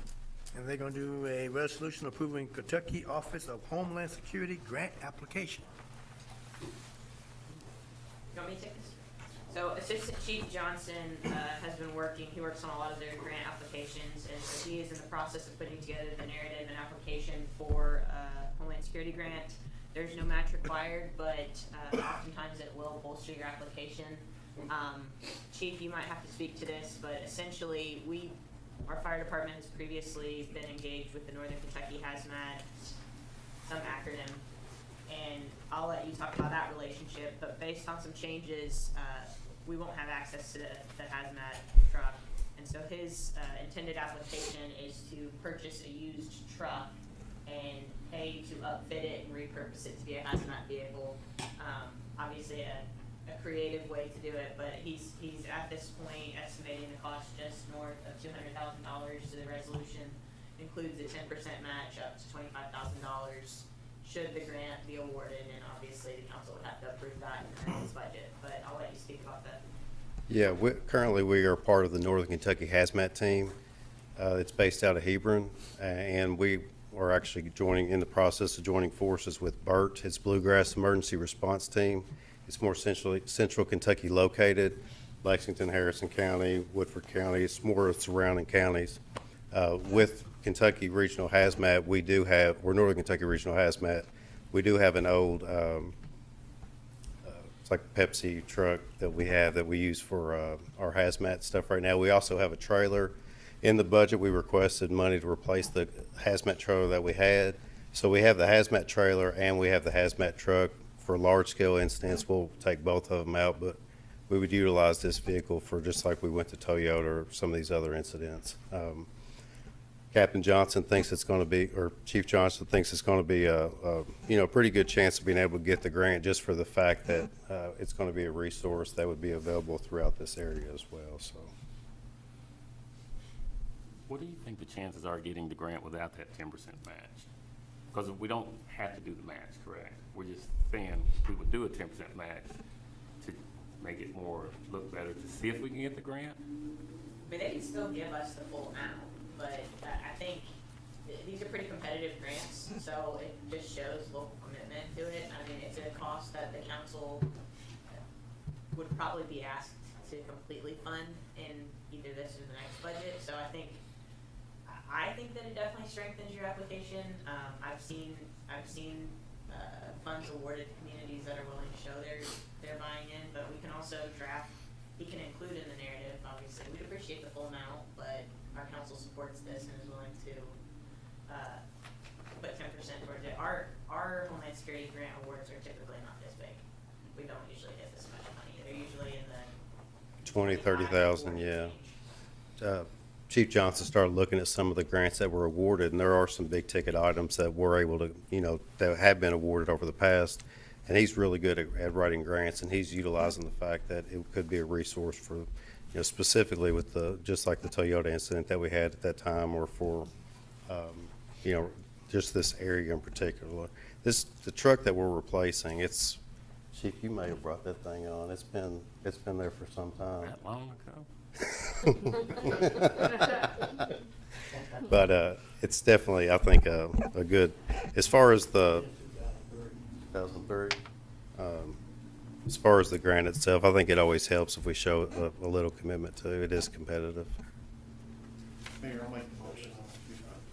and they're gonna do a resolution approving Kentucky Office of Homeland Security grant application. You want me to take this? So Assistant Chief Johnson has been working, he works on a lot of their grant applications, and so he is in the process of putting together the narrative and application for Homeland Security grant. There's no match required, but oftentimes it will bolster your application. Chief, you might have to speak to this, but essentially, our fire department has previously been engaged with the Northern Kentucky Hazmat, some acronym, and I'll let you talk about that relationship, but based on some changes, we won't have access to the hazmat truck. And so his intended application is to purchase a used truck and pay to upfit it and repurpose it to be a hazmat vehicle. Obviously, a creative way to do it, but he's at this point estimating the cost just north of $200,000 to the resolution. Includes a 10% match up to $25,000 should the grant be awarded, and obviously the council would have to approve that in the next budget, but I'll let you speak about that. Yeah, currently we are part of the Northern Kentucky Hazmat Team. It's based out of Hebron, and we are actually in the process of joining forces with BERT. It's Bluegrass Emergency Response Team. It's more central Kentucky located, Lexington, Harrison County, Woodford County. It's more surrounding counties. With Kentucky Regional Hazmat, or Northern Kentucky Regional Hazmat, we do have an old, it's like a Pepsi truck that we use for our hazmat stuff right now. We also have a trailer. In the budget, we requested money to replace the hazmat trailer that we had. So we have the hazmat trailer and we have the hazmat truck. For large-scale incidents, we'll take both of them out, but we would utilize this vehicle for just like we went to Toyota or some of these other incidents. Captain Johnson thinks it's going to be, or Chief Johnson thinks it's going to be a pretty good chance of being able to get the grant just for the fact that it's going to be a resource that would be available throughout this area as well. So, What do you think the chances are getting the grant without that 10% match? Because we don't have to do the match, correct? We're just saying we would do a 10% match to make it look better, to see if we can get the grant. I mean, they can still give us the full amount, but I think these are pretty competitive grants, so it just shows local commitment to it. I mean, it's a cost that the council would probably be asked to completely fund in either this or the next budget. So I think that it definitely strengthens your application. I've seen funds awarded to communities that are willing to show they're buying in, but we can also he can include in the narrative, obviously. We'd appreciate the full amount, but our council supports this and is willing to put 10% towards it. Our Homeland Security grant awards are typically not this big. We don't usually get this much money. They're usually in the 20, 30,000, yeah. Chief Johnson started looking at some of the grants that were awarded, and there are some big ticket items that we're able to, that have been awarded over the past. And he's really good at writing grants, and he's utilizing the fact that it could be a resource for, specifically with just like the Toyota incident that we had at that time, or for, just this area in particular. The truck that we're replacing, Chief, you may have brought that thing on. It's been there for some time. That long ago? But it's definitely, I think, a good, as far as the 2003, as far as the grant itself, I think it always helps if we show a little commitment to it. It is competitive. Mayor, I'll make the motion.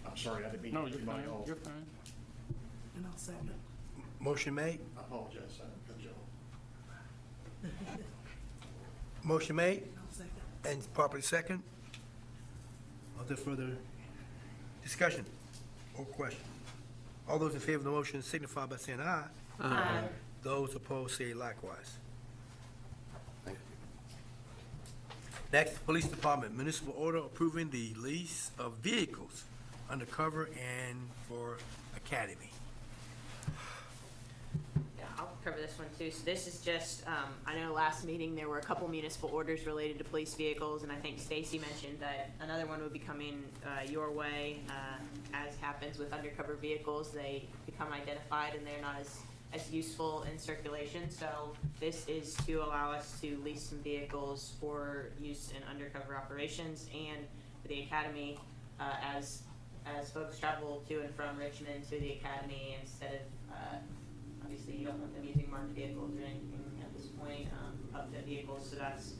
I'm sorry, I didn't mean to cut anybody off. You're fine. And I'll second it. Motion made. I apologize, I cut you off. Motion made I'll second. and properly second. Are there further discussion or question? All those in favor of the motion signify by saying aye. Aye. Those opposed say likewise. Thank Next, Police Department municipal order approving the lease of vehicles undercover and for academy. Yeah, I'll cover this one too. So this is just, I know last meeting there were a couple municipal orders related to police vehicles, and I think Stacy mentioned that another one would be coming your way. As happens with undercover vehicles, they become identified and they're not as useful in circulation. So this is to allow us to lease some vehicles for use in undercover operations and for the academy, as folks travel to and from Richmond to the academy, instead of obviously you don't want them using marked vehicles or anything at this point, upfit vehicles. So that's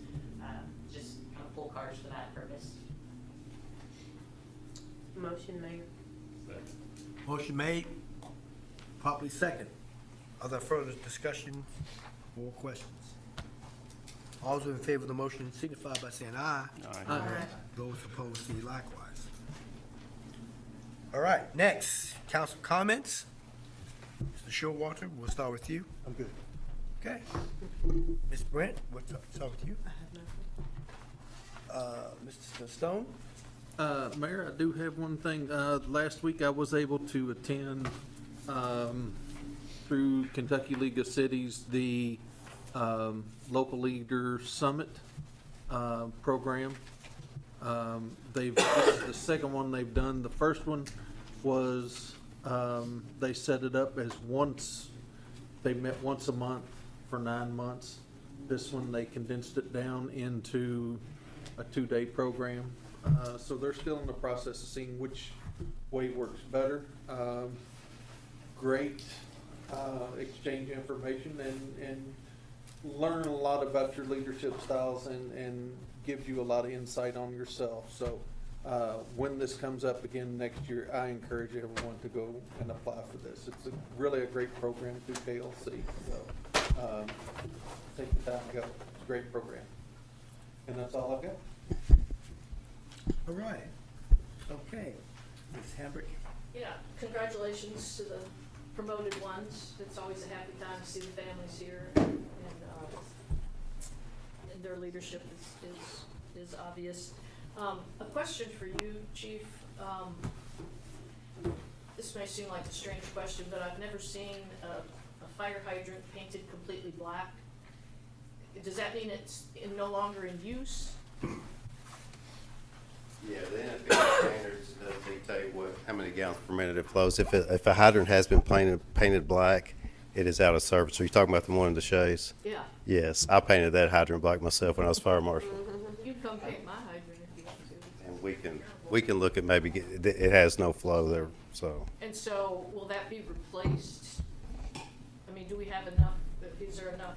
just kind of pull cars for that purpose. Motion, Mayor. Motion made, properly second. Are there further discussion or questions? All those in favor of the motion signify by saying aye. Aye. Those opposed say likewise. All right, next, council comments. Mr. Showalter, we'll start with you. I'm good. Okay. Ms. Brent, we'll start with you. I have nothing. Mr. Stone? Mayor, I do have one thing. Last week I was able to attend, through Kentucky League of Cities, the Local Leader Summit program. This is the second one they've done. The first one was, they set it up as they met once a month for 9 months. This one, they condensed it down into a 2-day program. So they're still in the process of seeing which way works better. Great exchange information and learn a lot about your leadership styles and gives you a lot of insight on yourself. So when this comes up again next year, I encourage everyone to go and apply for this. It's really a great program through KLC. So take the time to go. It's a great program. And that's all I've got. All right. Okay. Ms. Hambrick? Yeah, congratulations to the promoted ones. It's always a happy time to see the families here, and their leadership is obvious. A question for you, Chief. This may seem like a strange question, but I've never seen a fire hydrant painted completely black. Does that mean it's no longer in use? Yeah, the NFPA standards does dictate how many gallons per minute it flows. If a hydrant has been painted black, it is out of service. Are you talking about the one in the Shays? Yeah. Yes, I painted that hydrant black myself when I was fire marshal. You can come paint my hydrant if you want to. And we can look at maybe it has no flow there, so. And so, will that be replaced? I mean, do we have enough? Is there enough?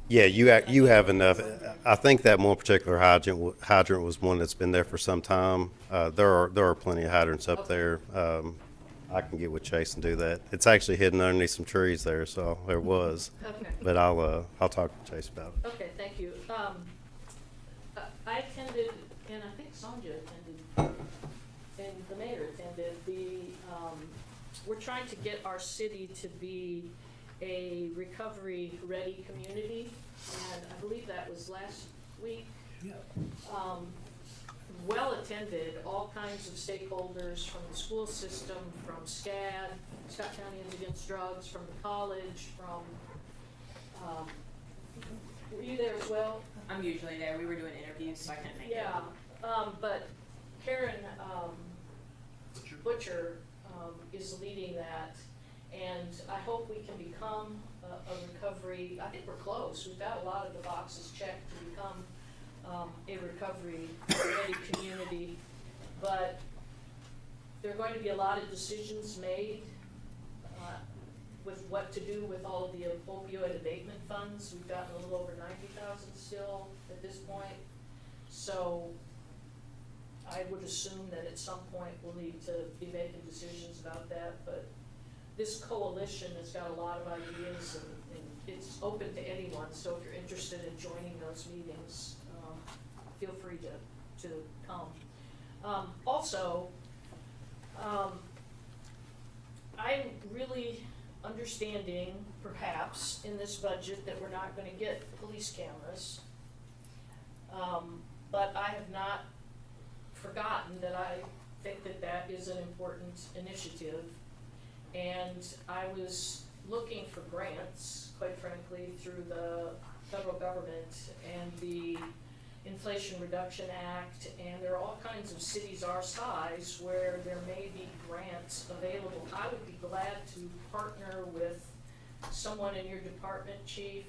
Yeah, you have enough. I think that one particular hydrant was one that's been there for some time. There are plenty of hydrants up there. I can get with Chase and do that. It's actually hidden underneath some trees there, so there was. Okay. But I'll talk to Chase about it. Okay, thank you. I attended, and I think Sonja attended, and the mayor attended, we're trying to get our city to be a recovery-ready community, and I believe that was last week. Yeah. Well attended, all kinds of stakeholders from the school system, from SCAD, Scott Countyans Against Drugs, from the college, from, were you there as well? I'm usually there. We were doing interviews, so I couldn't make it. Yeah, but Karen Butcher is leading that, and I hope we can become a recovery, I think we're close. We've got a lot of the boxes checked to become a recovery-ready community, but there are going to be a lot of decisions made with what to do with all of the opioid abatement funds. We've gotten a little over 90,000 still at this point. So I would assume that at some point we'll need to be making decisions about that. But this coalition has got a lot of ideas, and it's open to anyone. So if you're interested in joining those meetings, feel free to come. Also, I'm really understanding, perhaps, in this budget that we're not going to get police cameras. But I have not forgotten that I think that that is an important initiative. And I was looking for grants, quite frankly, through the federal government and the Inflation Reduction Act, and there are all kinds of cities our size where there may be grants available. I would be glad to partner with someone in your department, Chief,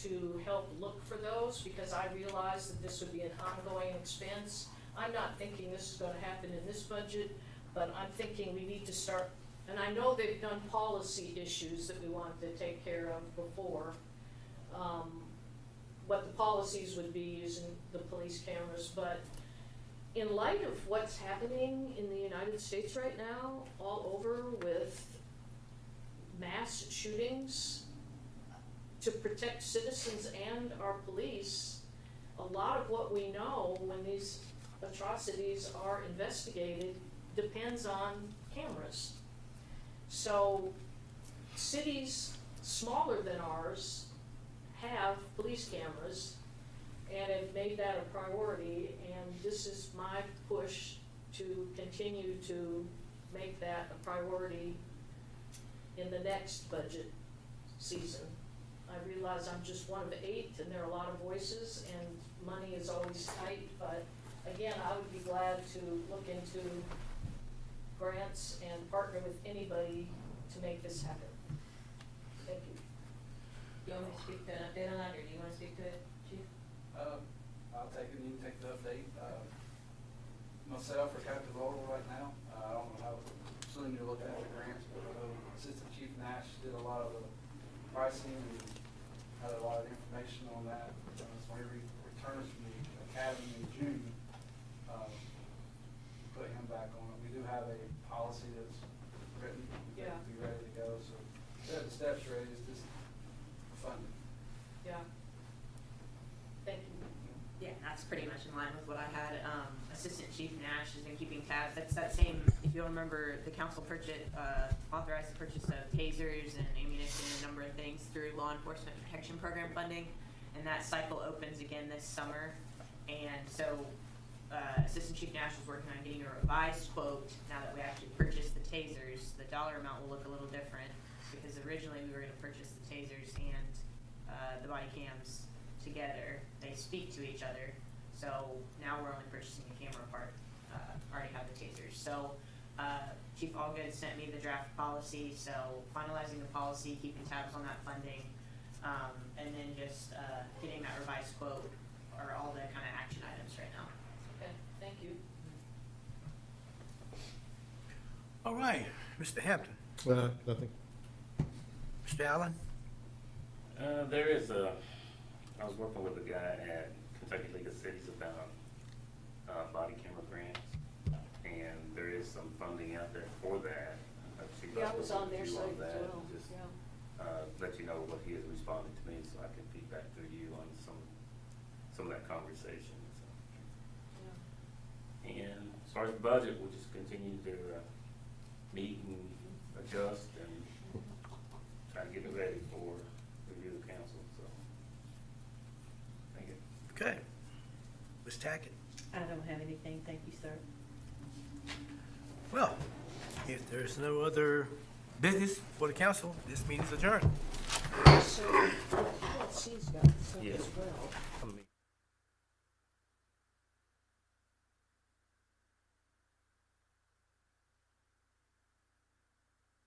to help look for those, because I realize that this would be an ongoing expense. I'm not thinking this is going to happen in this budget, but I'm thinking we need to start, and I know they've done policy issues that we want to take care of before. What the policies would be using the police cameras, but in light of what's happening in the United States right now, all over with mass shootings, to protect citizens and our police, a lot of what we know when these atrocities are investigated depends on cameras. So cities smaller than ours have police cameras and have made that a priority, and this is my push to continue to make that a priority in the next budget season. I realize I'm just one of 8, and there are a lot of voices, and money is always tight, but again, I would be glad to look into grants and partner with anybody to make this happen. Thank you. Do you want me to speak to an update on that, or do you want to speak to it, Chief? I'll take it, you can take the update. Myself or Captain Laurel right now, I don't know how soon you're looking at the grants, but Assistant Chief Nash did a lot of the pricing and had a lot of information on that. So when he returns from the academy in June, put him back on it. We do have a policy that's written, Yeah. be ready to go, so we have the steps ready, it's just funding. Yeah. Thank you. Yeah, that's pretty much in line with what I had. Assistant Chief Nash has been keeping tabs. That's that same, if you'll remember, the council authorized the purchase of tasers and ammunition and a number of things through Law Enforcement Protection Program funding. And that cycle opens again this summer. And so Assistant Chief Nash is working on getting a revised quote now that we actually purchased the tasers. The dollar amount will look a little different because originally we were going to purchase the tasers and the body cams together. They speak to each other. So now we're only purchasing the camera part. Already have the tasers. So Chief Allgood sent me the draft policy. So finalizing the policy, keeping tabs on that funding, and then just getting that revised quote are all the kind of action items right now. Okay, thank you. All right, Mr. Hampton. Nothing. Mr. Allen? There is I was working with a guy at Kentucky League of Cities about body camera grants, and there is some funding out there for that. Yeah, I was on their site as that, well. just, Yeah. let you know what he has responded to me, so I can feedback through you on some of that conversation. So. And as far as the budget, we'll just continue to meet and adjust and try to get it ready for review of council. So, thank you. Okay. Ms. Tackett? I don't have anything, thank you, sir. Well, if there's no other business for the council, this meeting is adjourned. So